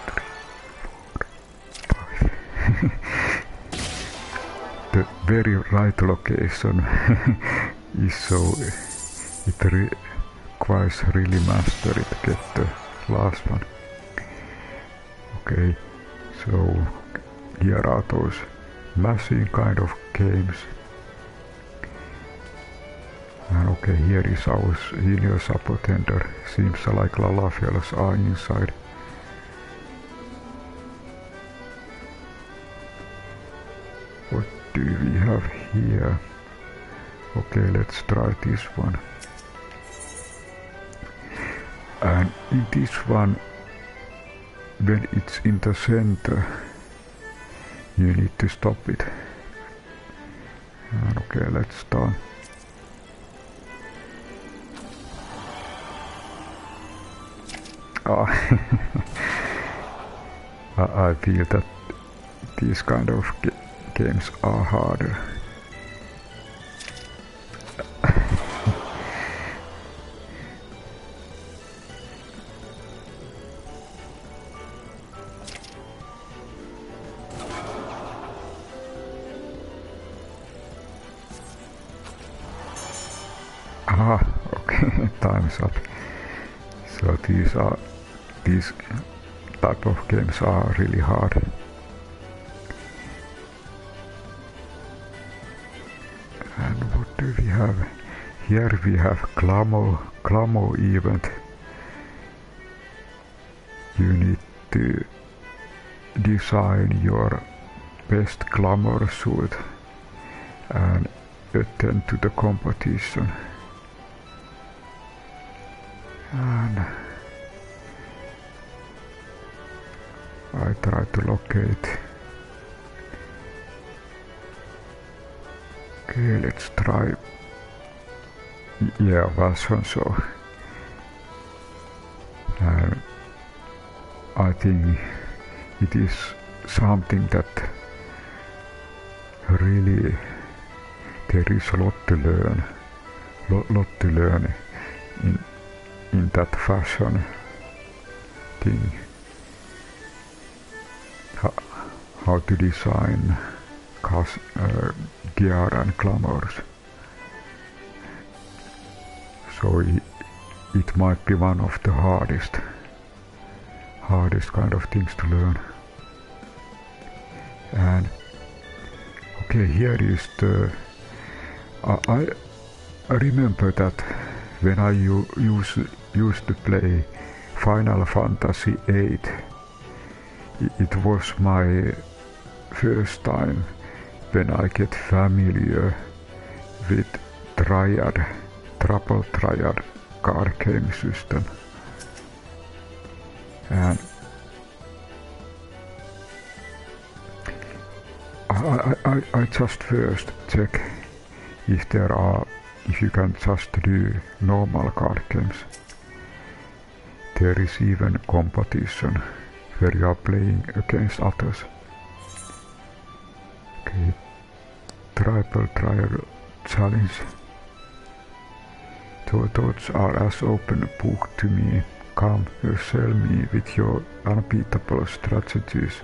3, 4, 5. The very right location is so it requires really mastery to get the last one. Okay, so here are those machine kind of games. And Okay, here is our Final Sabotender. Seems like Lalafellas are inside. What do we have here? Okay, let's try this one. And in this one, when it's in the center, you need to stop it. And okay, let's start. I feel that these kind of games are harder. Okay, time's up. So these type of games are really hard. And what do we have? Here we have Clamo event. You need to design your best glamour suit and attend to the competition. And I try to locate. Okay, let's try. Yeah, fashion show. And I think it is something that really there is a lot to learn. Lot to learn in that fashion thing. How to design gear and glamours. So it might be one of the hardest kind of things to learn. And okay, here is the I remember that when I used to play Final Fantasy XIV, it was my first time when I get familiar with triple triad card game system. And I just first check if you can just do normal card games. There is even competition where you are playing against others. Okay, triple trial challenge. Thoughts are as open book to me. Come, sell me with your unbeatable strategies,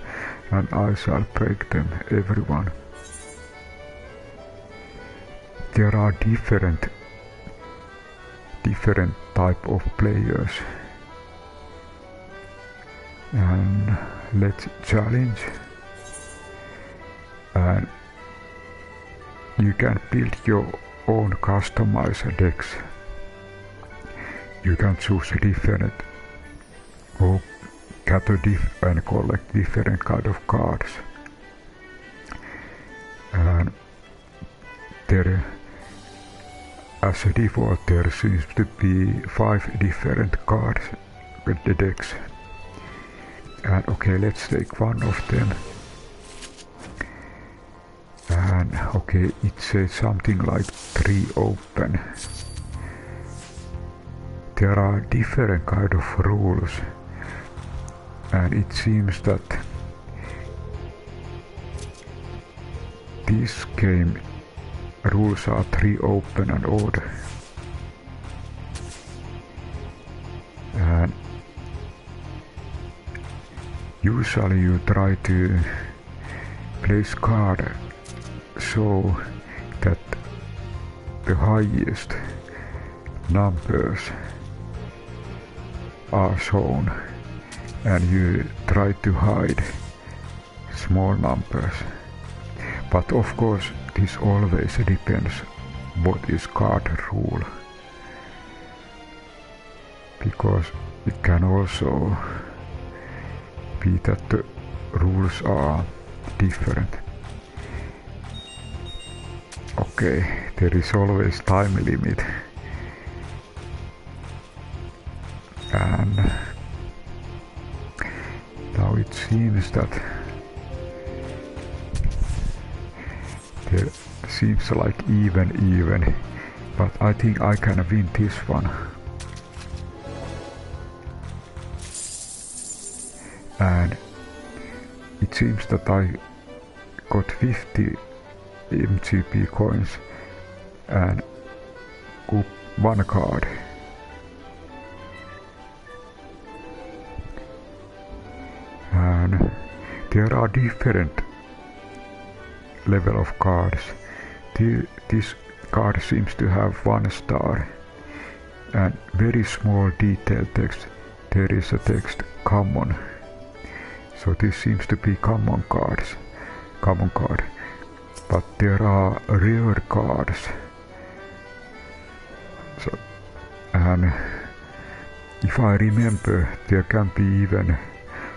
and I shall break them, everyone. There are different type of players, and let's challenge. And you can build your own customized decks. You can choose different or gather and collect different kind of cards. And there, as a default, there seems to be 5 different cards with the decks. And okay, let's take one of them. And okay, it says something like 3 open. There are different kind of rules, and it seems that this game rules are 3 open and odd. And usually you try to place card so that the highest numbers are shown, and you try to hide small numbers. But of course this always depends what is card rule. because it can also be that the rules are different. Okay, there is always time limit, and now it seems that there seems like even, but I think I can win this one. And it seems that I got 50 MGP coins and one card. And there are different level of cards. This card seems to have 1 star and very small detailed text. There is a text common. So this seems to be common card. But there are rare cards. So, and if I remember, there can be even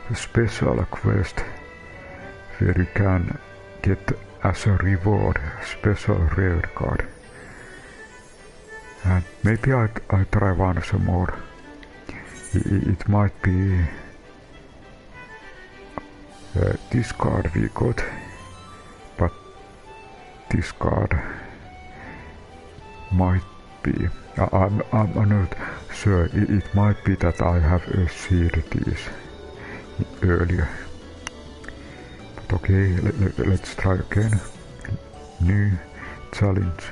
a special quest where you can get as a reward a special rare card. And maybe I try once more. It might be this card we got, but this card might be. I'm not sure. It might be that I have sealed this earlier. But okay, let's try again. New challenge.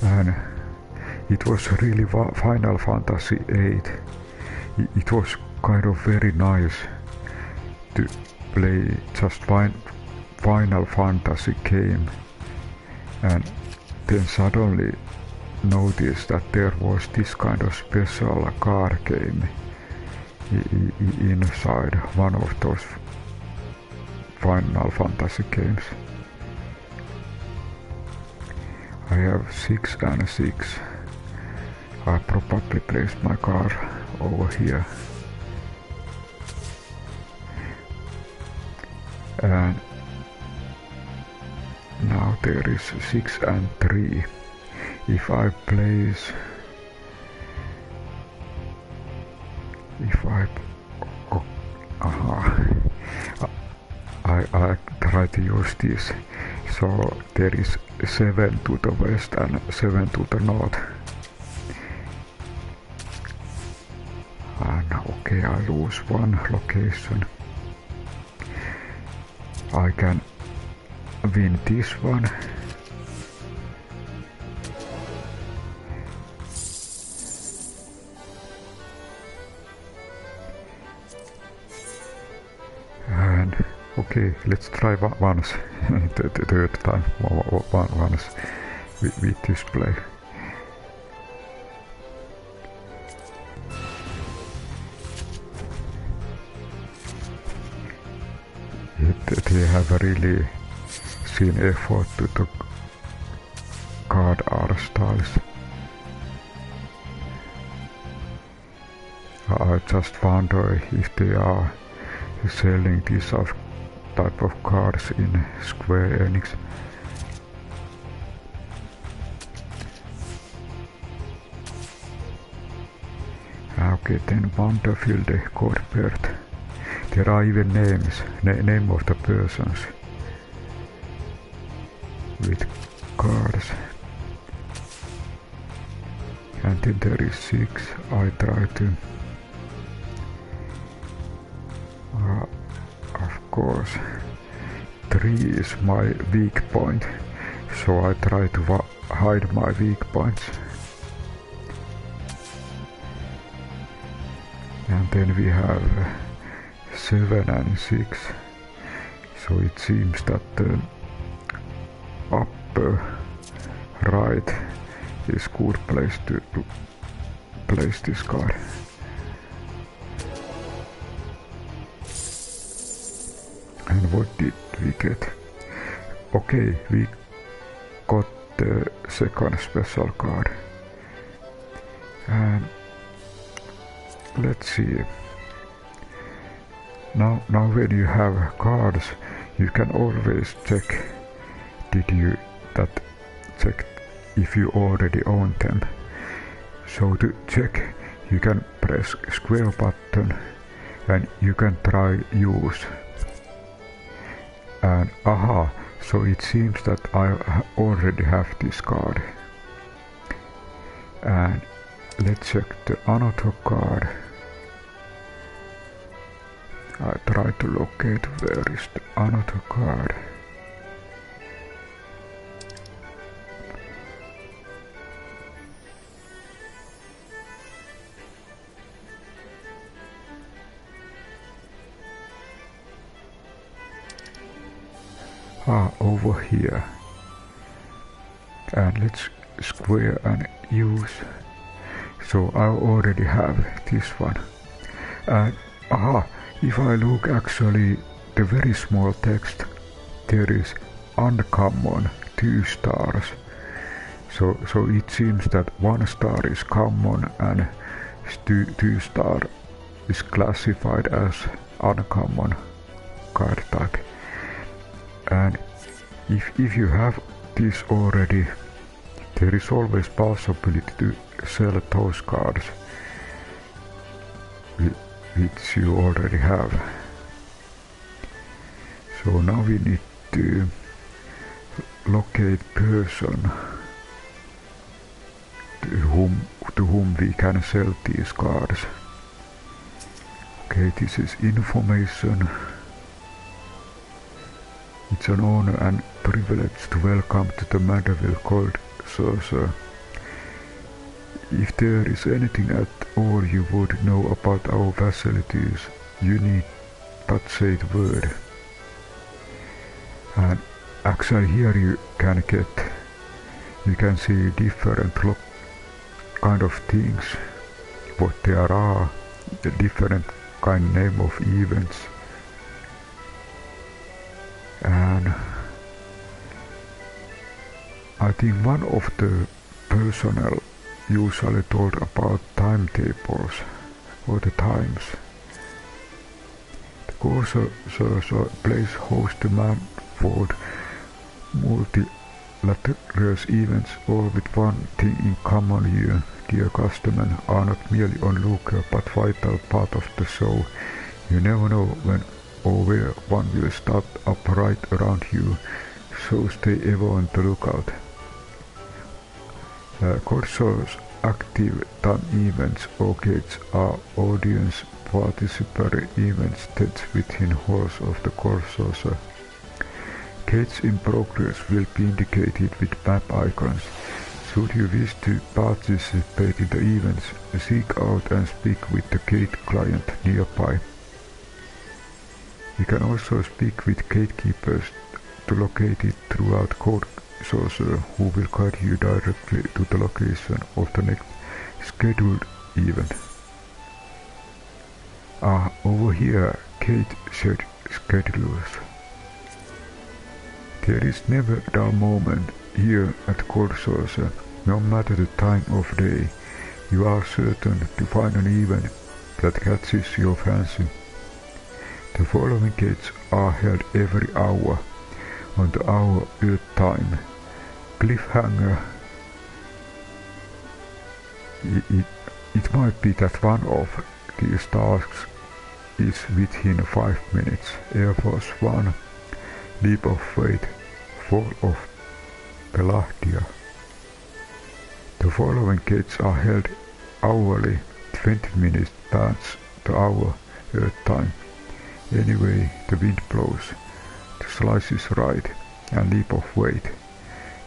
And it was really Final Fantasy XIII. It was kind of very nice to play just Final Fantasy game, and then suddenly noticed that there was this kind of special card game inside one of those Final Fantasy games. I have 6 and 6. I probably placed my car over here. And now there is 6 and 3. If I place... I try to use this. So there is 7 to the west and 7 to the north. And okay, I lose one location. I can win this one. And okay, let's try once. the third time once with display. They have really seen effort to the card art styles. I just wonder if they are selling this type of cards in Square Enix. Okay, then Wonderfield Corbett. There are even names, name of the persons with cards. And then there is 6. I try to... of course, 3 is my weak point, so I try to hide my weak points. And then we have 7 and 6, so it seems that the upper right is good place to place this card. And what did we get? Okay, we got the second special card. And let's see. Now when you have cards, you can always check check if you already own them. So to check, you can press square button and you can try use. And aha, so it seems that I already have this card. And let's check the another card. I try to locate where is the another card. Over here. And let's square and use. So I already have this one. And if I look actually the very small text, there is uncommon 2 stars. So it seems that 1 star is common and 2 star is classified as uncommon card type. And if you have this already, there is always possibility to sell those cards which you already have. So now we need to locate person to whom we can sell these cards. Okay, this is information. It's an honor and privilege to welcome to the Mandeville Gold Saucer. If there is anything at all you would know about our facilities, you need but say the word. And actually here you can see different kind of things, what there are, the different kind name of events. And I think one of the personnel usually told about timetables or the times. The Gold Saucer place hosts the manifold multilaterous events, all with one thing in common: you, dear customer, are not merely onlooker but vital part of the show. You never know when or where one will start up right around you, so stay ever on the lookout. Gold Saucer's active time events or gates are audience participatory events that within halls of the Gold Saucer. Gates in progress will be indicated with map icons. Should you wish to participate in the events, seek out and speak with the gate client nearby. You can also speak with gatekeepers to locate it throughout Gold Saucer, who will guide you directly to the location of the next scheduled event. Over here, gate schedulers. There is never a dull moment here at Gold Saucer. No matter the time of day, you are certain to find an event that catches your fancy. The following gates are held every hour on the hour Earth time. Cliffhanger. It might be that one of these tasks is within 5 minutes. Air Force One, Leap of Faith, Fall of Pelagia. The following gates are held hourly, 20 minutes past the hour Earth time. Anyway, the wind blows, the slice is right, and Leap of Faith,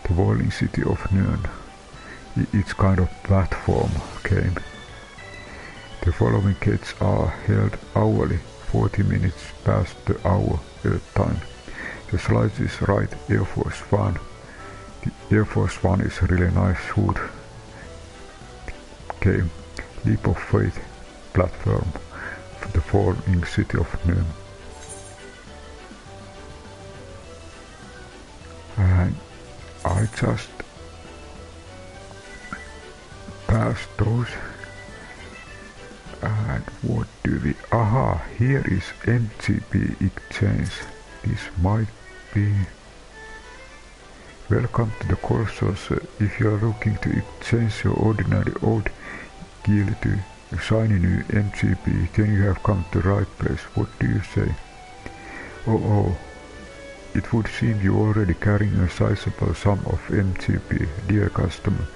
the Walling City of Noon. It's kind of platform game. The following gates are held hourly, 40 minutes past the hour Earth time. The slice is right, Air Force One. The Air Force One is a really nice shoot game. Leap of Faith, platform, the Falling City of Noon. And I just passed those. And what do we... Aha, here is MTP exchange. This might be... Welcome to the Gold Saucer. If you are looking to exchange your ordinary old gear to a shiny new MTP, then you have come to the right place. What do you say? Oh, it would seem you already carrying a sizable sum of MTP, dear customer.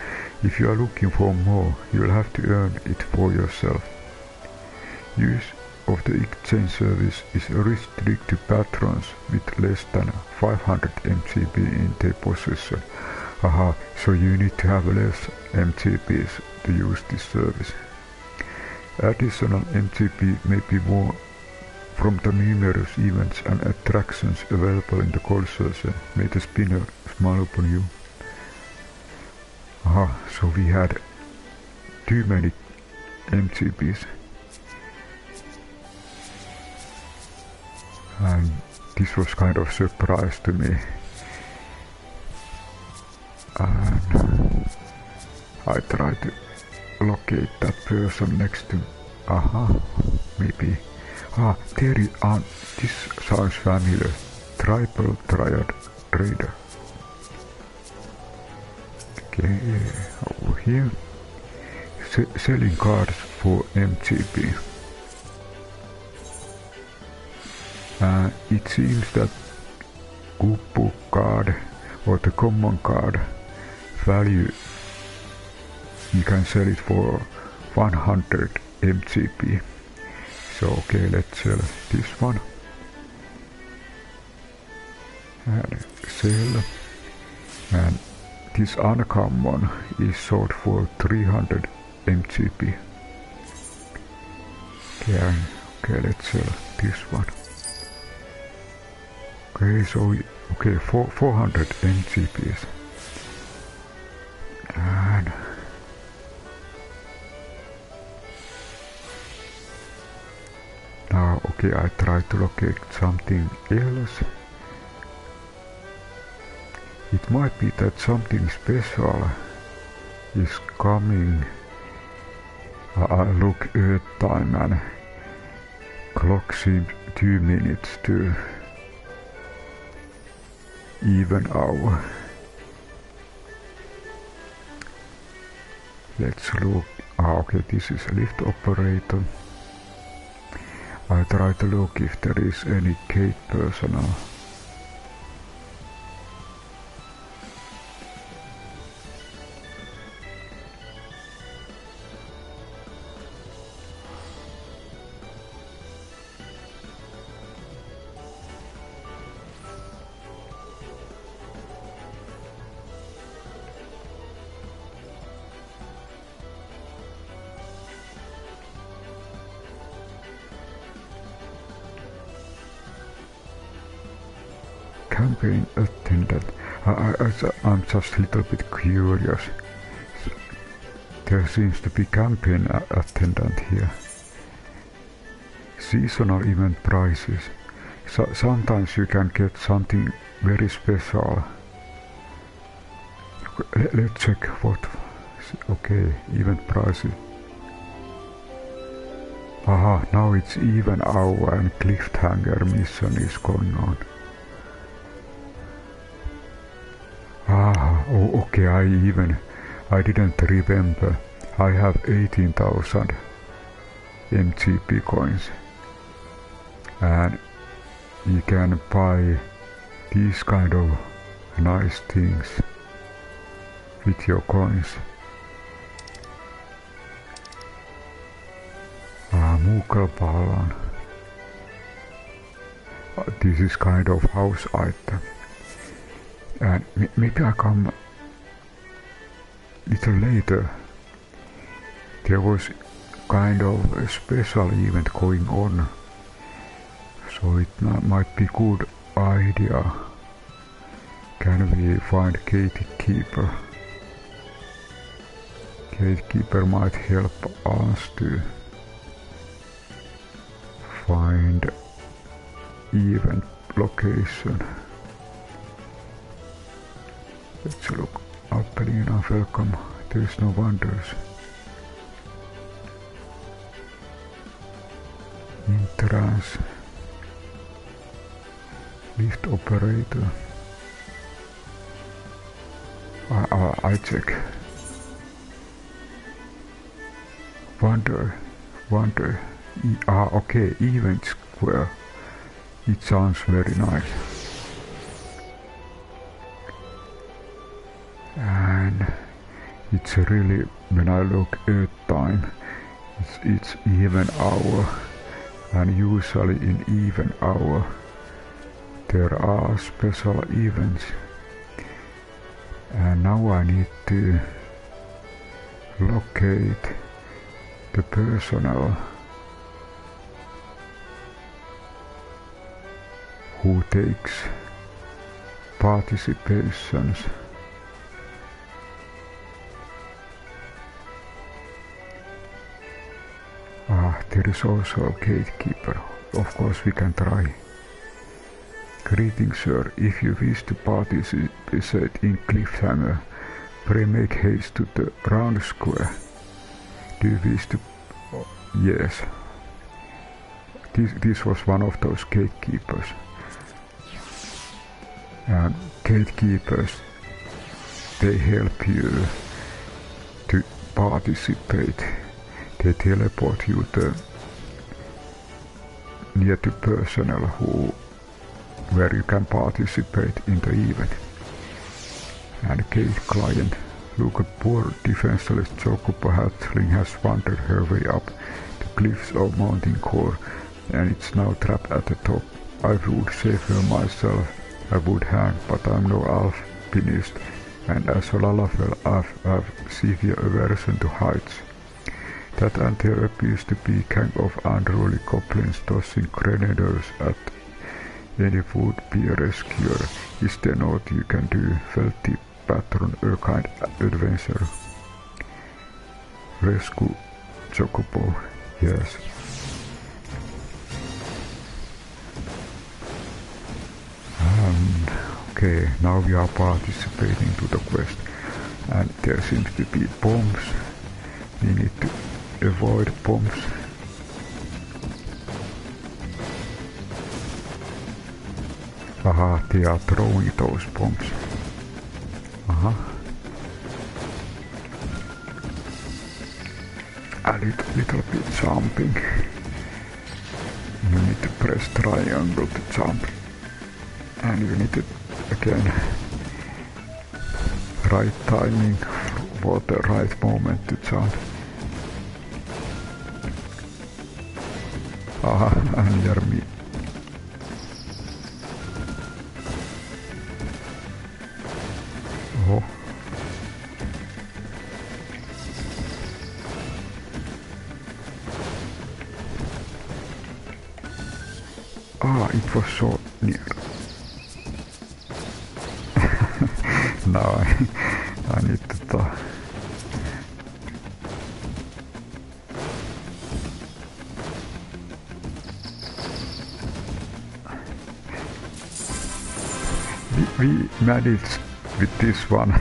If you are looking for more, you'll have to earn it for yourself. Use of the exchange service is restricted to patrons with less than 500 MTP in their possession. Aha, so you need to have less MTPs to use this service. Additional MTP may be won from the numerous events and attractions available in the Gold Saucer. May the spinner smile upon you. Aha, so we had too many MTPs. And this was kind of a surprise to me. And I tried to locate that person next to... Aha, maybe... Ah, there is... this sounds familiar. Triple Triad Trader. Okay, over here. Selling cards for MTP. It seems that Chocobo card or the common card value, you can sell it for 100 MTP. So okay, let's sell this one and sell. And this uncommon is sold for 300 MTP. Okay, let's sell this one. Okay, so, 400 MTPs. And now, okay, I try to locate something else. It might be that something special is coming. I look at time and clock seems 2 minutes to even hour. Let's look. Okay, this is a lift operator. I try to look if there is any gate personnel. Campaign attendant. I'm just a little bit curious. There seems to be campaign attendant here. Seasonal event prices. Sometimes you can get something very special. Let's check what. Okay, event prices. Aha, now it's even hour and cliffhanger mission is going on. Oh, okay, I didn't remember. I have 18,000 MTP coins. And you can buy these kind of nice things with your coins. Muukalpallan. This is kind of house item. And maybe I come little later. There was kind of a special event going on, so it might be good idea. Can we find gatekeeper? Gatekeeper might help us to find event location. Let's look. Appelina, welcome. There's no wonders. Entrance. Lift operator. I check. Wonder. Okay, event square. It sounds very nice. And it's really, when I look at time, it's even hour, and usually in even hour there are special events. And now I need to locate the personnel who takes participations. There is also a gatekeeper. Of course we can try. Greetings, sir. If you wish to participate in Cliffhanger, pray make haste to the round square. Do you wish to... Oh, yes. This was one of those gatekeepers. And gatekeepers, they help you to participate. They teleport you near to personnel where you can participate in the event. And gate client. Look, a poor defenseless Chocobo hatchling has wandered her way up the cliffs of Mountain Core, and it's now trapped at the top. I would save her myself. I would hang, but I'm no alpinist, and as a Lalafell I have severe aversion to heights. That and there appears to be a gang of unruly goblins tossing grenades at any would-be a rescuer. Is there naught you can do? Felty patron, a kind adventure. Rescue Chocobo, yes. Okay, now we are participating to the quest, and there seems to be bombs. We need to avoid bombs. Aha, they are throwing those bombs. Aha. A little bit jumping. You need to press triangle to jump. And you need to, again, right timing for the right moment to jump. And near me. Oh. It was so near. Now I need to talk. We managed with this one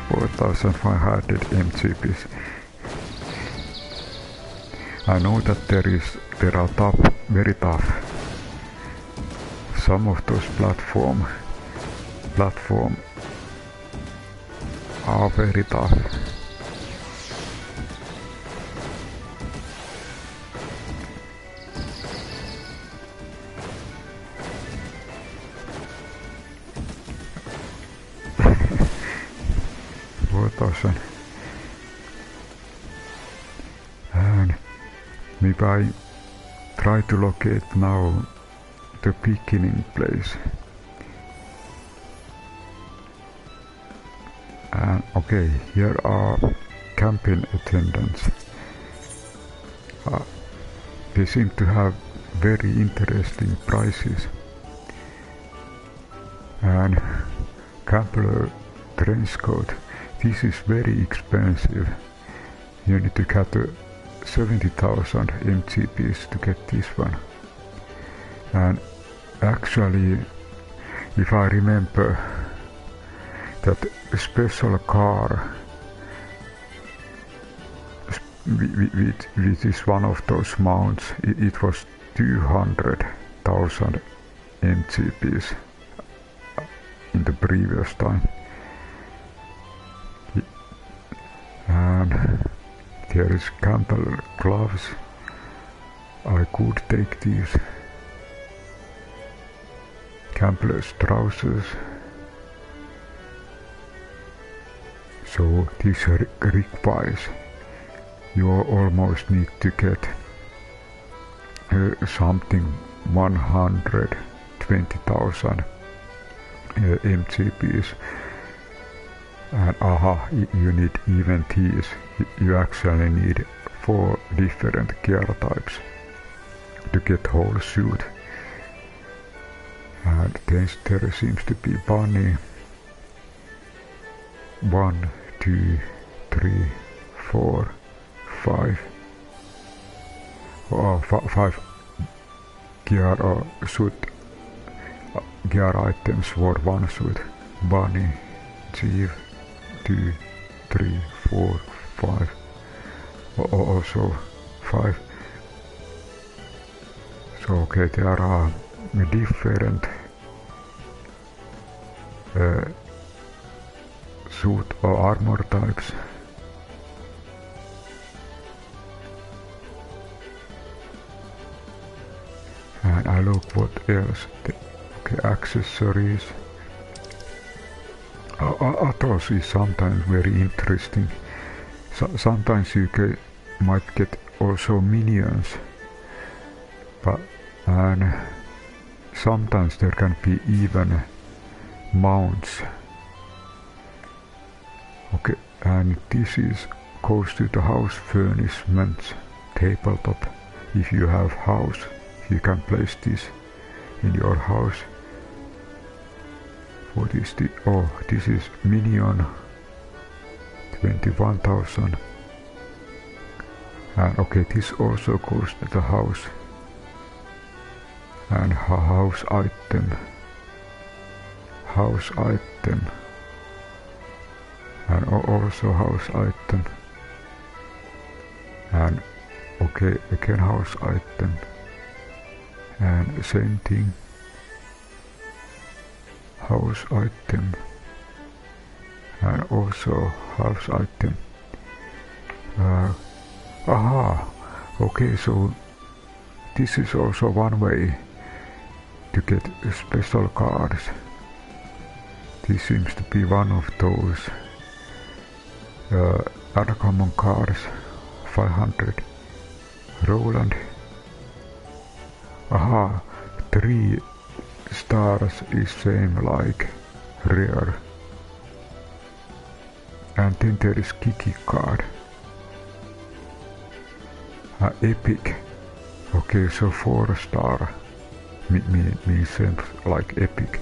4500 MGPs. I know that there are very tough. Some of those platform are very tough. And maybe I try to locate now the beginning place. And okay, here are camping attendants. They seem to have very interesting prices. And Gambler trench coat. This is very expensive. You need to get 70,000 MGPs to get this one. And actually, if I remember, that special car with is one of those mounts. It was 200,000 MGPs in the previous time. And there is Campbell gloves. I could take these. Campbell's trousers. So this requires you almost need to get something 120,000 MGPs. And you need even these. You actually need 4 different gear types to get whole suit. And then there seems to be bunny. 1, 2, 3, 4, 5. 5 gear or suit gear items for one suit. Bunny, chief, 2, 3, 4, 5. Also 5. So okay, there are different suit or armor types. And I look what else. Okay, accessories. Athos is sometimes very interesting. Sometimes you might get also minions, and sometimes there can be even mounts. Okay, and this goes to the house furnishments tabletop. If you have house, you can place this in your house. What is the? Oh, this is minion. 21,000. And okay, this also goes to the house. And house item. House item. And also house item. And okay, again house item. And same thing. House item. And also house item. Okay, so this is also one way to get special cards. This seems to be one of those uncommon cards. 500. Roland. 3 stars is same like rare. And then there is Kiki card. Epic. Okay, so 4 star means same like epic.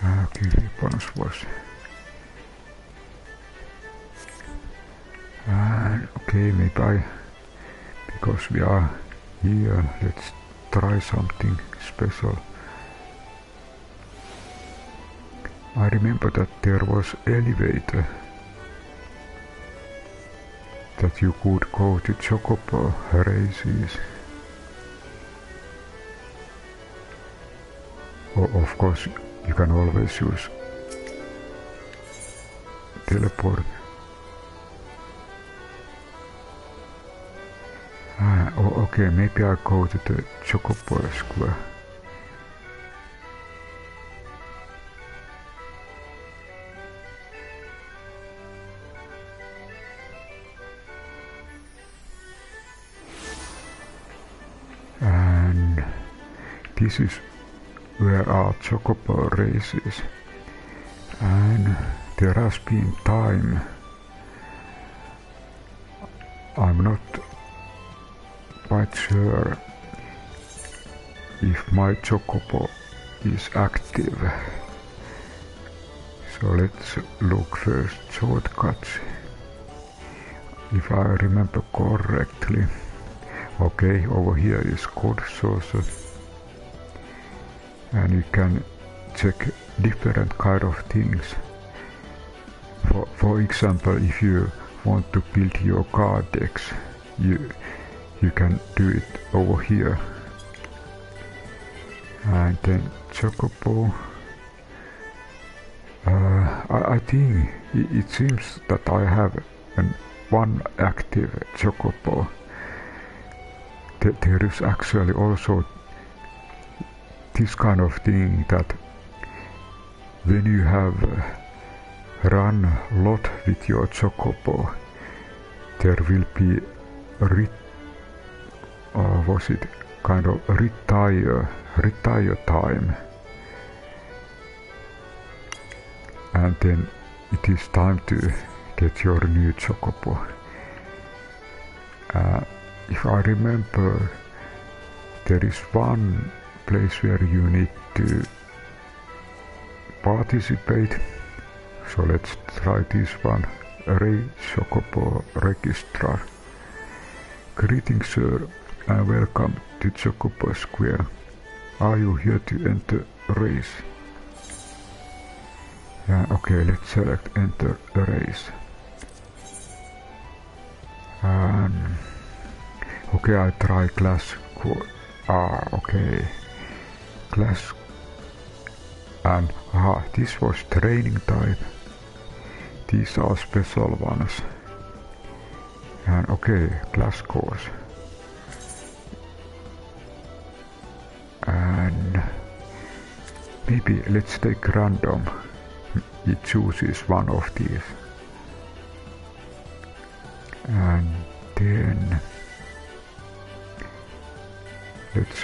Okay, ribbons was. And okay, maybe because we are here, let's try something special. I remember that there was elevator that you could go to Chocobo races. Or of course you can always use teleport. Okay, maybe I go to the Chocobo Square. And this is where our Chocobo races. And there has been time. I'm not quite sure if my Chocobo is active. So let's look first shortcuts. If I remember correctly. Okay, over here is Gold Saucer. and you can check different kind of things. For example, if you want to build your card decks, you can do it over here. And then Chocobo, I think it seems that I have one active Chocobo. There is actually also this kind of thing that when you have run a lot with your Chocobo, there will be was it kind of retire time, and then it is time to get your new Chocobo. If I remember, there is one place where you need to participate, so let's try this one. Array Chocobo Registrar. Greetings, sir, and welcome to Chocobo Square. Are you here to enter race? Okay, let's select enter a race. Okay, I try class. Okay, class. And this was training type. These are special ones. And okay, class course. And maybe let's take random. It chooses one of these. And then let's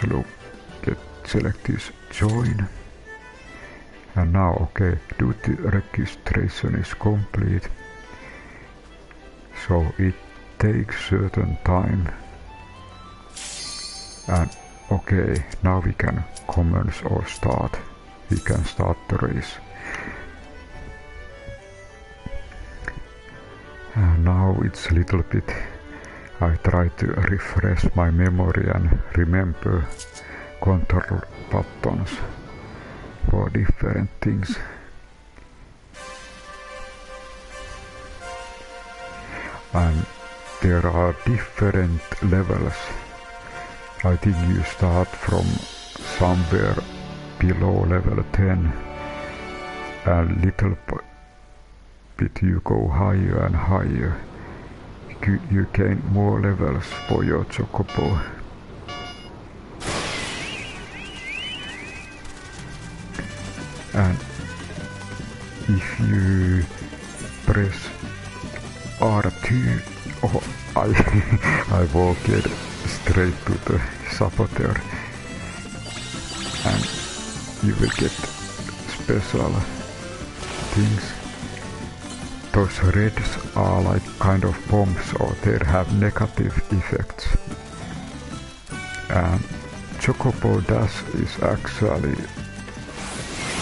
select this join. And now, okay, duty registration is complete. So it takes certain time. And okay, now we can commence or start. We can start the race. And now it's a little bit, I try to refresh my memory and remember control buttons for different things. And there are different levels. I think you start from somewhere below level 10, and little bit you go higher and higher. You gain more levels for your Chocobo. And if you press R2, I walked straight to the saboteur, and you will get special things. Those reds are like kind of bombs, or they have negative effects. And Chocobo Dash is actually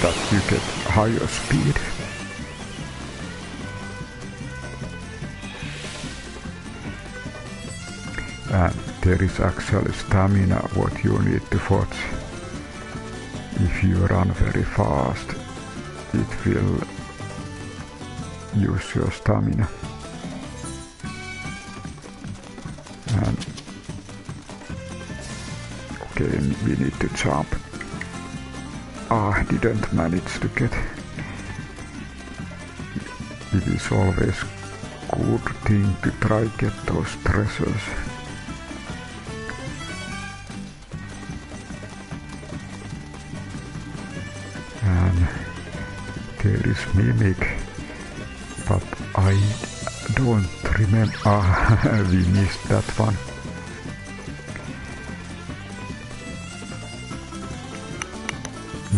that you get higher speed. And there is actually stamina what you need to watch. If you run very fast, it will use your stamina. And okay, we need to jump. Didn't manage to get. It is always good thing to try get those treasures. And there is Mimic, but I don't remember. We missed that one.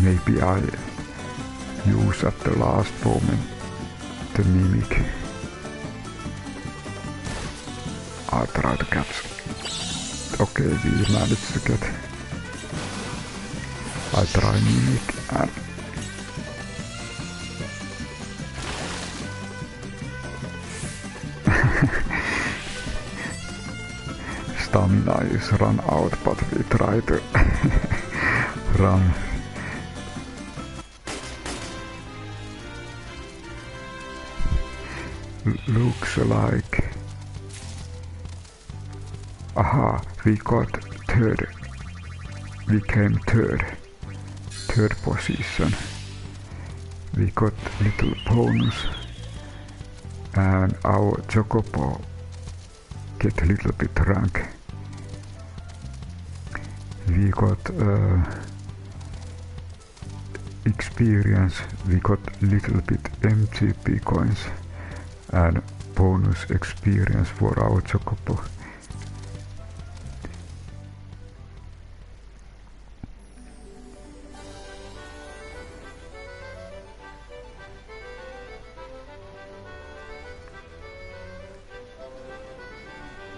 Maybe I use at the last moment the Mimic. I try to catch. Okay, we managed to get. I try Mimic and stamina is run out, but we try to run looks like... Aha, we got third. We came third position. We got little bonus and our Chocobo get a little bit rank. We got experience, we got little bit MGP coins and bonus experience for our Chocobo.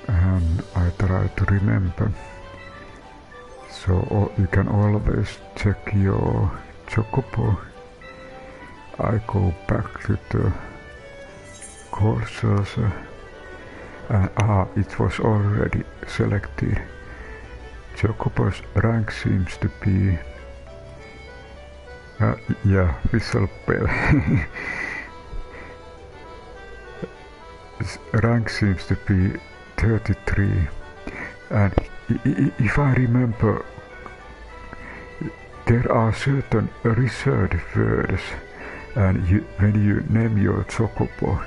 And I try to remember. So you can always check your Chocobo. I go back to the Gold Saucer. It was already selected. Chocobo's rank seems to be... yeah, whistle bell. Rank seems to be 33. And if I remember, there are certain reserved words, and when you name your Chocobo,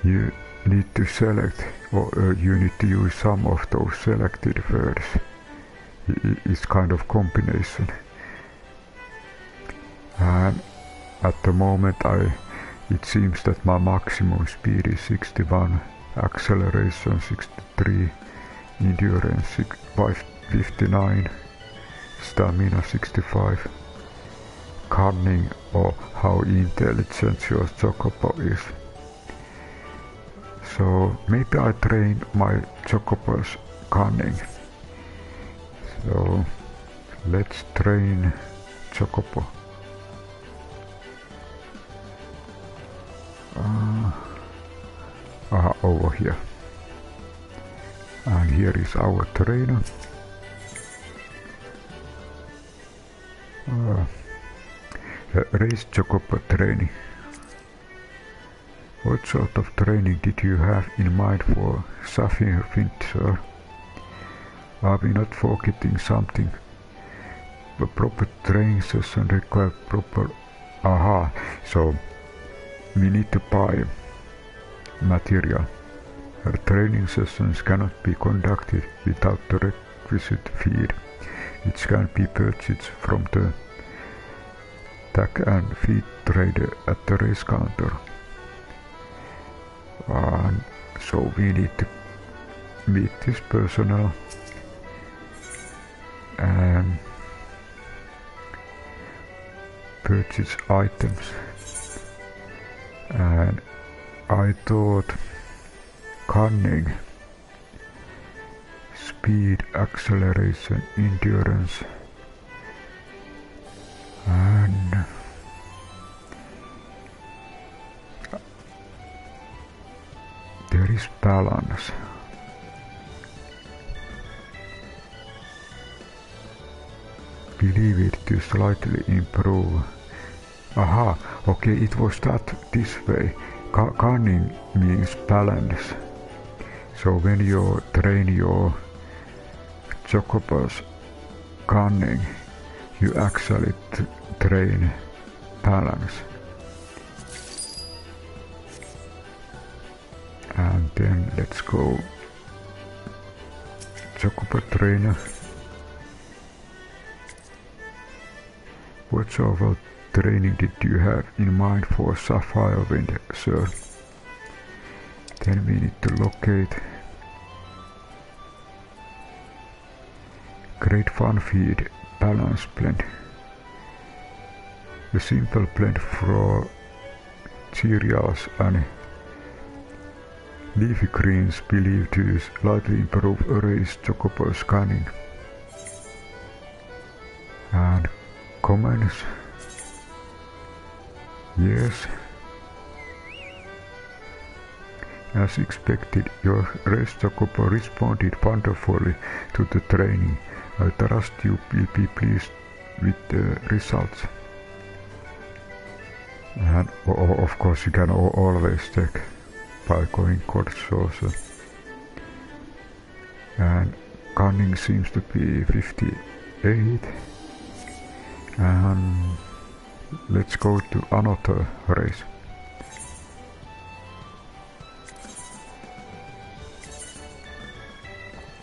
you need to select, or you need to use some of those selected words. It's kind of combination. And at the moment it seems that my maximum speed is 61, acceleration 63, endurance 59, stamina 65, cunning, or how intelligent your Chocobo is. So maybe I train my Chocobo's cunning. So let's train Chocobo. Over here. And here is our trainer. Race Chocobo training. What sort of training did you have in mind for Sapphire Winter? Are we not forgetting something? The proper training session requires proper... Aha, so we need to buy material. Our training sessions cannot be conducted without the requisite feed, which can be purchased from the tag and feed trader at the race counter. And so we need to meet this personnel and purchase items. And I thought cunning, speed, acceleration, endurance, and there is balance. Believe it to slightly improve. Aha, okay, it was that this way. Cunning means balance. So when you train your Chocobo's cunning, you actually train balance. And then let's go Chocobo trainer. What sort of training did you have in mind for Sapphire Wind, sir? Then we need to locate Great Fun Feed Balance Blend. A simple blend for cereals and leafy greens believed to slightly improve a race Chocobo scanning. And comments. Yes. As expected, your race Chocobo responded wonderfully to the training. I trust you will be pleased with the results. And of course you can always check by going Gold Saucer. And cunning seems to be 58. And let's go to another race.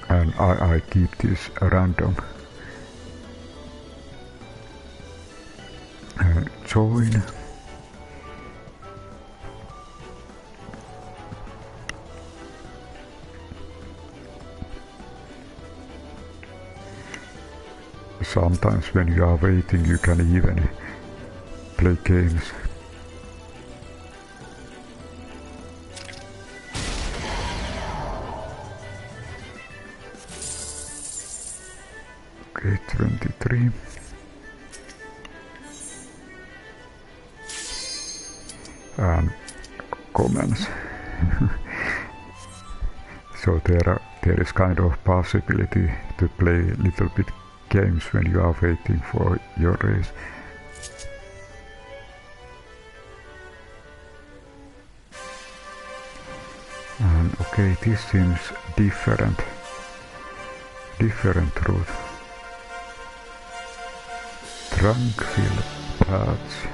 And I keep this random. Join. Sometimes when you are waiting you can even play games. Okay, 23. And comments. So there is kind of possibility to play little bit games when you are waiting for your race. And okay, this seems different route. Tranquil paths.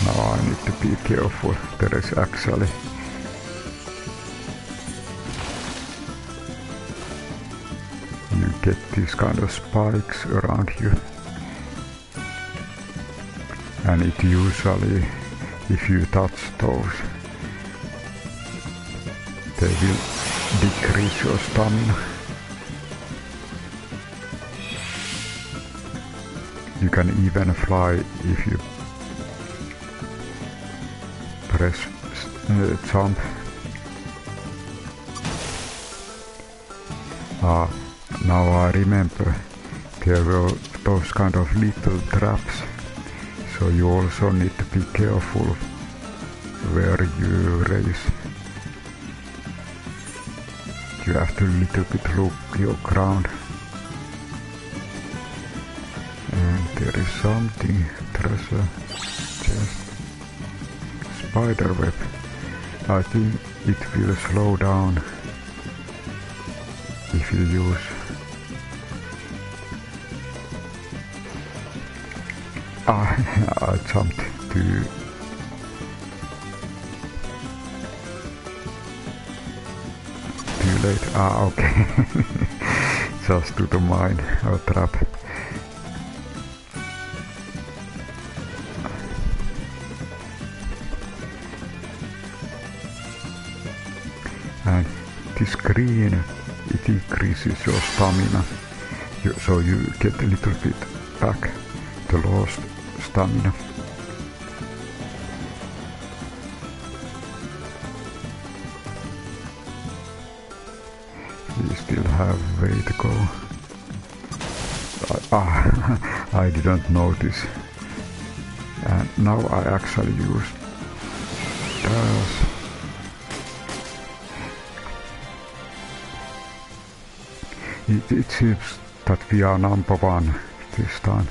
Now I need to be careful. There is actually you get these kind of spikes around you, and it usually, if you touch those, they will decrease your stamina. You can even fly if you press jump. Now I remember there were those kind of little traps, so you also need to be careful where you race. You have to little bit look your ground. And there is something, treasure chest. Spider web. I think it will slow down if you use. I jumped too late. Okay. Just to the mine or trap. And this green, it increases your stamina, so you get a little bit back the lost stamina. We still have way to go. I didn't notice. And now I actually use dash. It seems that we are number one this time.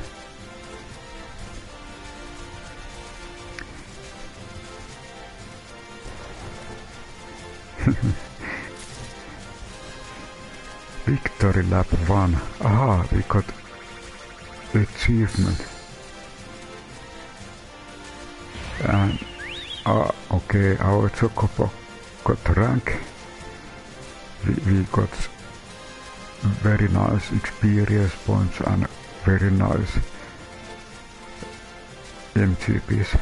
Victory lap 1. Aha, we got achievement. And okay, our Chocobo got rank. We got very nice experience points and very nice MGPs.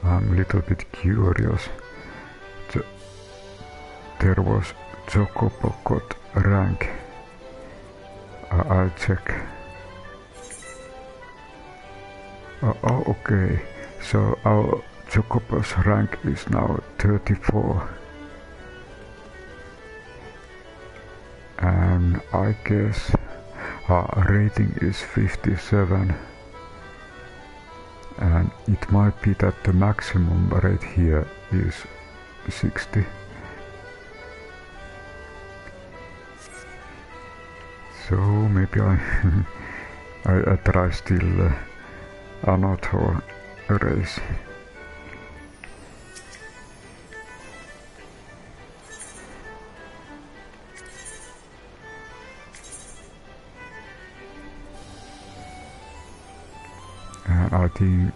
I'm a little bit curious. There was Chocobo got rank? I'll check. Oh, okay. So our Chocobo's rank is now 34. And I guess our rating is 57. And it might be that the maximum rate here is 60. So maybe I try still another race. And I think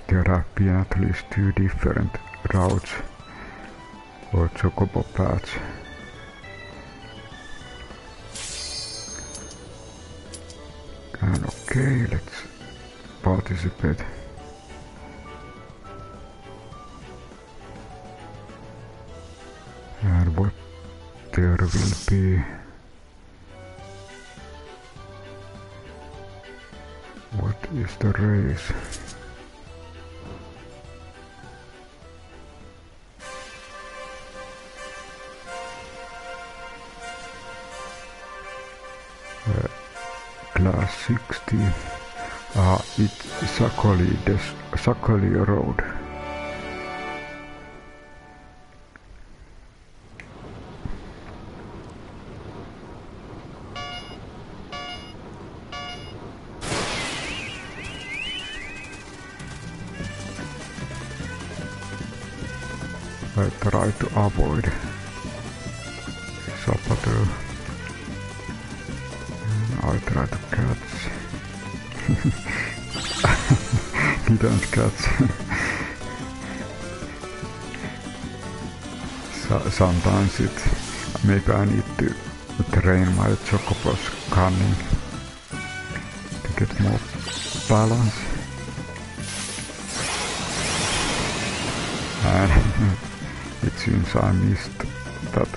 there have been at least 2 different routes or Chocobo paths. And okay, let's participate. And what there will be. What is the race? Class 60. It's Sakali Road. I try to avoid Saboteur. I try to catch. He don't catch. Sometimes maybe I need to train my Chocobo's cunning to get more balance. And it seems I missed that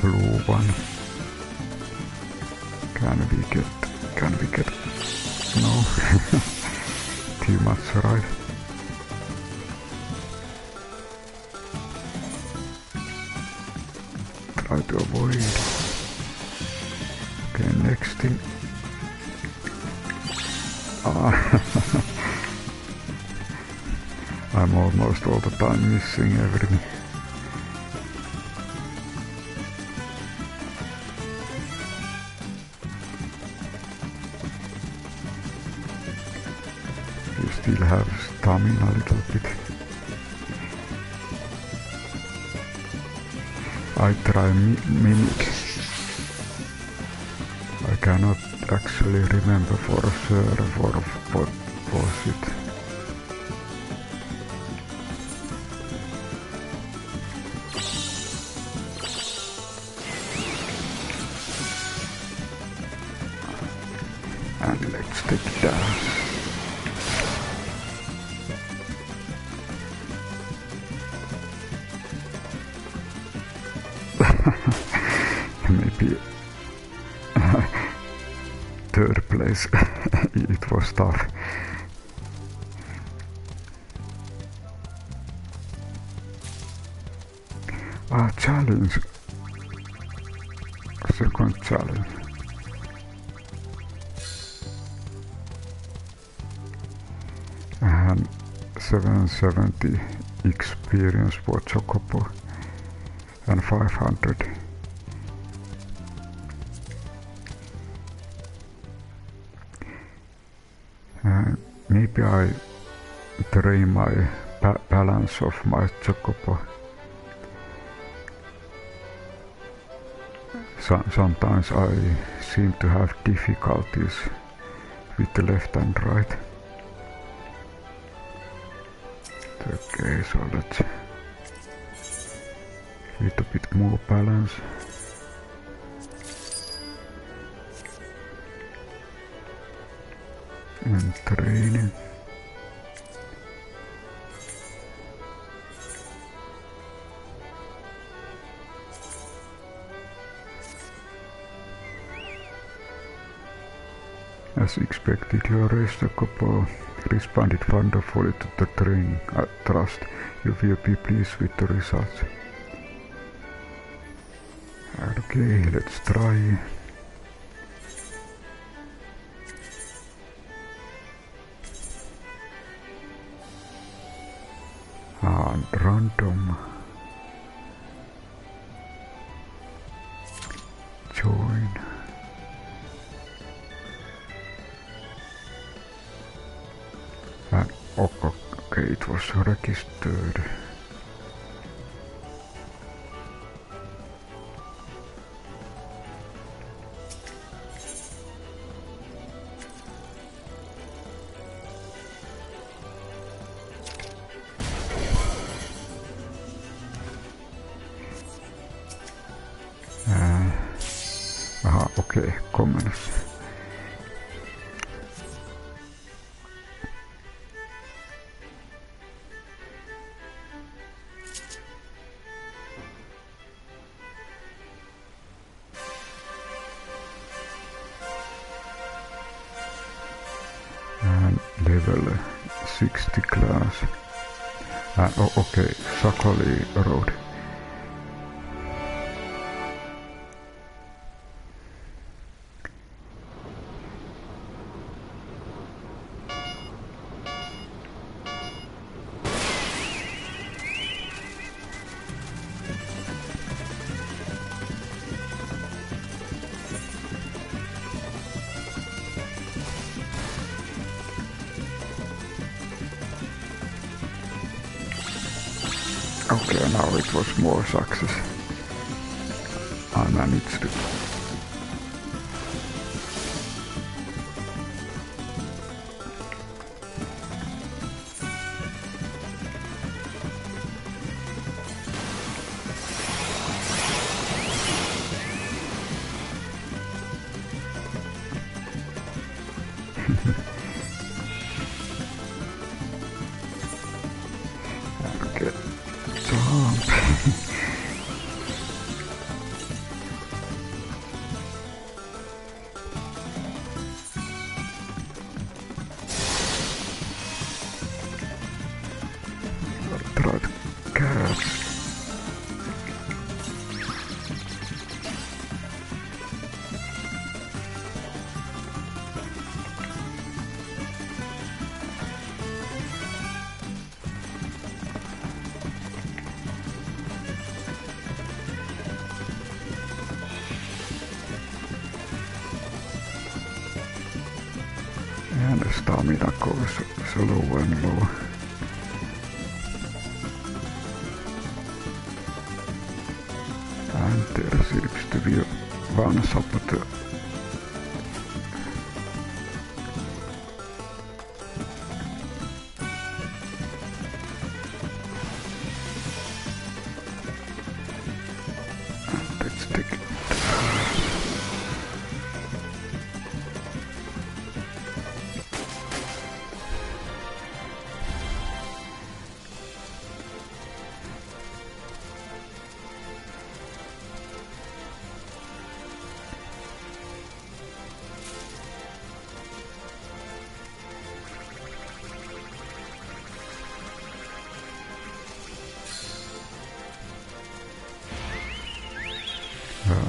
blue one. Can we get? No. Too much right. Try to avoid. Okay, next thing. I'm almost all the time missing everything. You still have stamina a little bit. I try mimic. I cannot actually remember for sure what was it. And let's take it down. Maybe third place. It was tough. Challenge. Second challenge. And 770 experience for Chocobo and 500. Maybe I train my balance of my Chocobo. Sometimes I seem to have difficulties with the left and right. Okay, so let's a little bit more balance. And training. As expected, your race Chocobo responded wonderfully to the training. I trust you will be pleased with the results. Okay, let's try. And random. Join. And okay, it was registered. Okay, comments. And level 60 class. Okay, Sakali Road. Okay, now it was more success. I managed it. Okay, jump. Try to catch. And the stamina goes so low and low. And there seems to be one saboteur. Let's take it.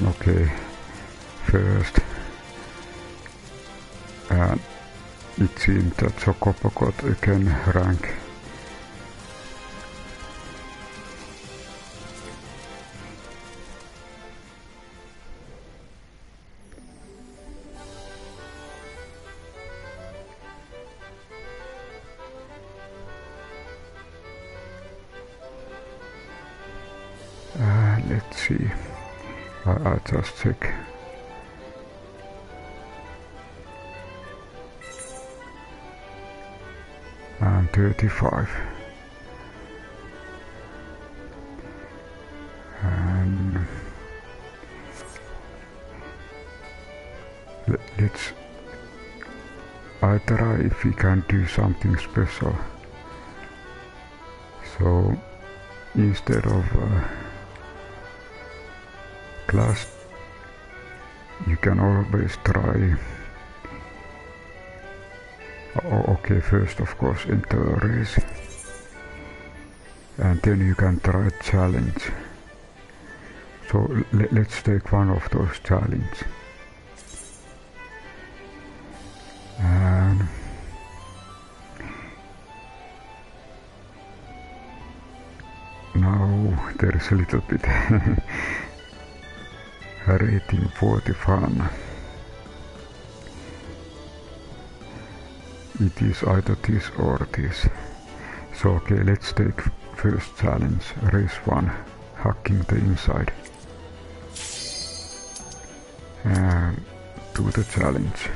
Okay, first, and it seemed that Chocobo got again rank. Let's see. I just check. And 35. And let's try if we can do something special. So instead of glass, you can always try Okay, first of course enter a race. And then you can try a challenge. So let's take one of those challenges. And now there's a little bit rating for the fun. It is either this or this. So okay, let's take first challenge, race 1, hacking the inside. And do the challenge.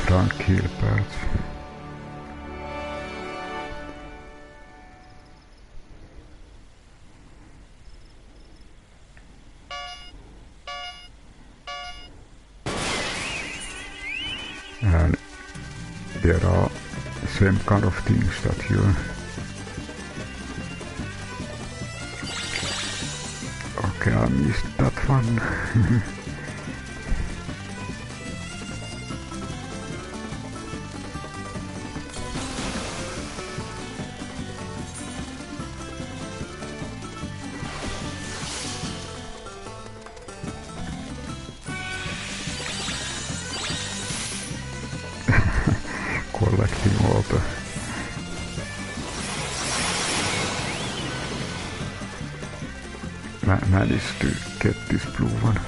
Tranquil path. And there are same kind of things that you... Okay, I missed that one. Collecting all the... managed to get this blue one.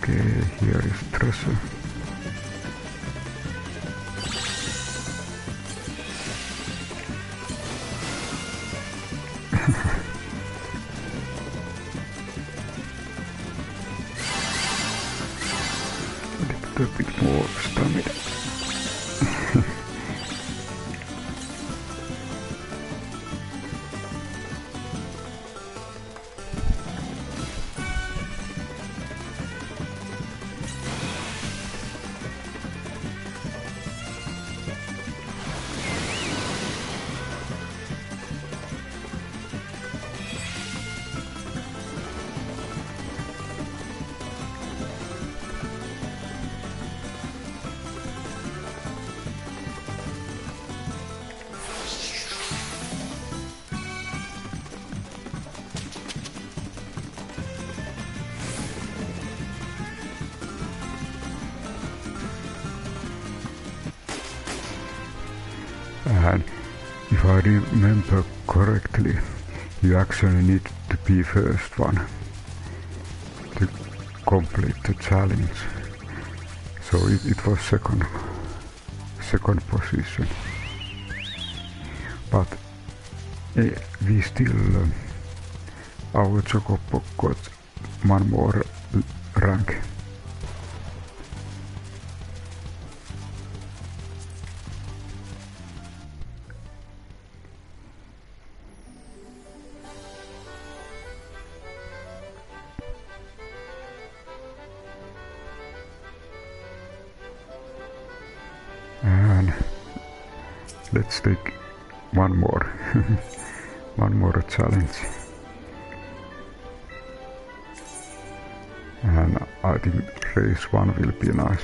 Okay, here is treasure. A little bit more stamina. And if I remember correctly, you actually need to be first one to complete the challenge. So it was second position. But we still, our Chocobo got one more rank. And let's take one more, one more challenge. And I think race 1 will be nice.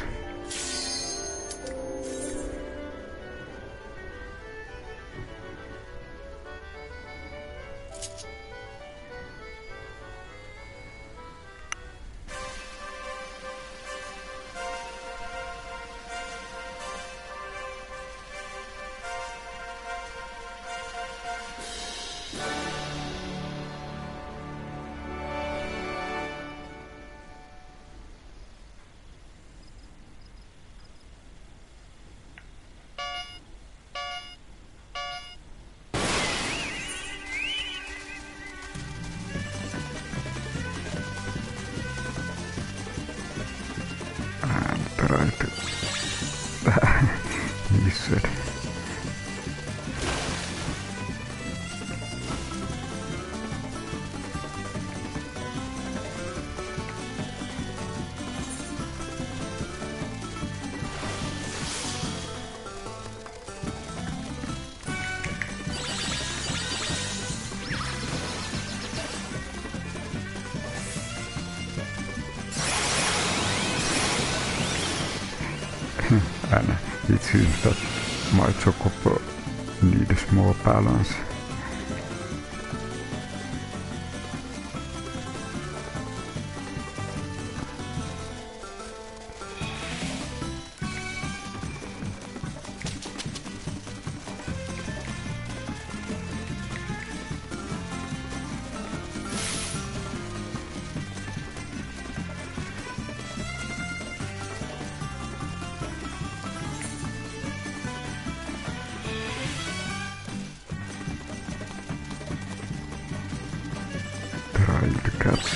try to miss it. And it seems that my Chocobo needs more balance. Trying to catch.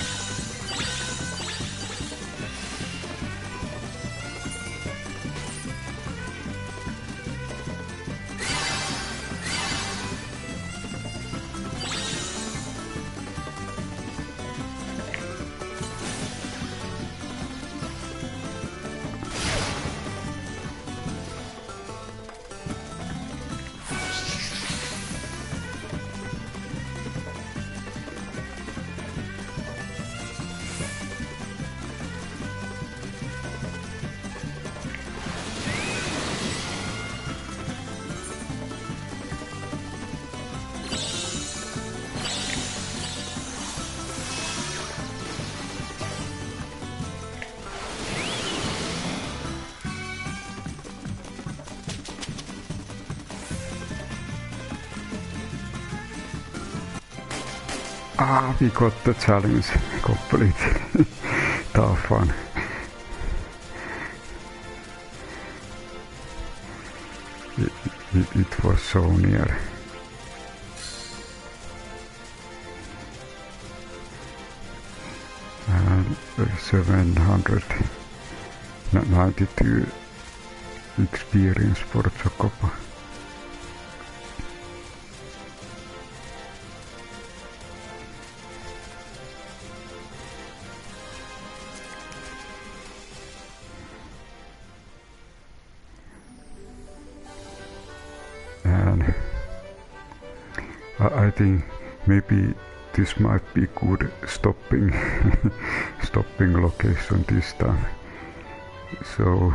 Ah, we got the challenge completed. Tough one. It was so near. And 792 experience for Chocobo. And I think maybe this might be good stopping stopping location this time. So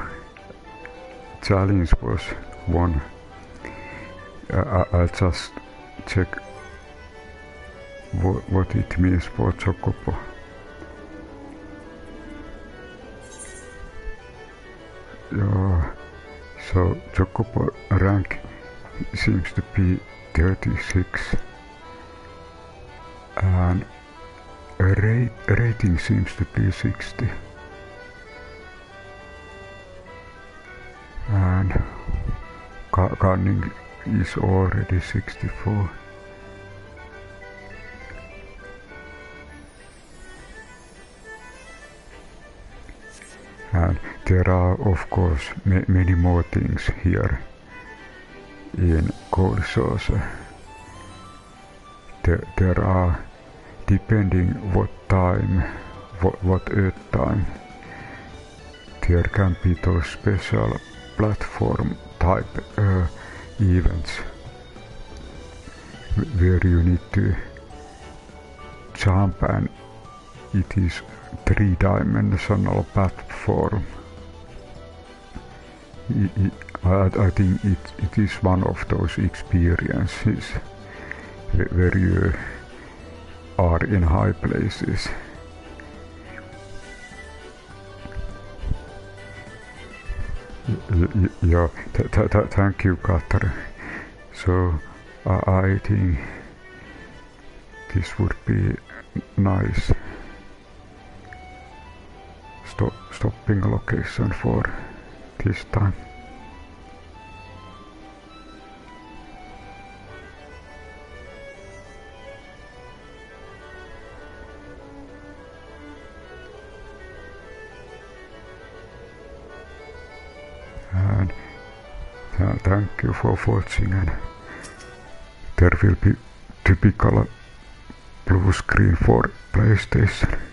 challenge was one. I'll just check what it means for Chocobo. Yeah, so Chocobo rank seems to be 36 and rating seems to be 60 and cunning is already 64. And there are of course many more things here in Gold Saucer. There are, depending what time, what Earth time, there can be those special platform type events where you need to jump and it is three-dimensional platform. I think it is one of those experiences where you are in high places. Yeah, thank you, Katri. So I think this would be nice stopping location for this time. thank you for watching, and there will be typical blue screen for PlayStation.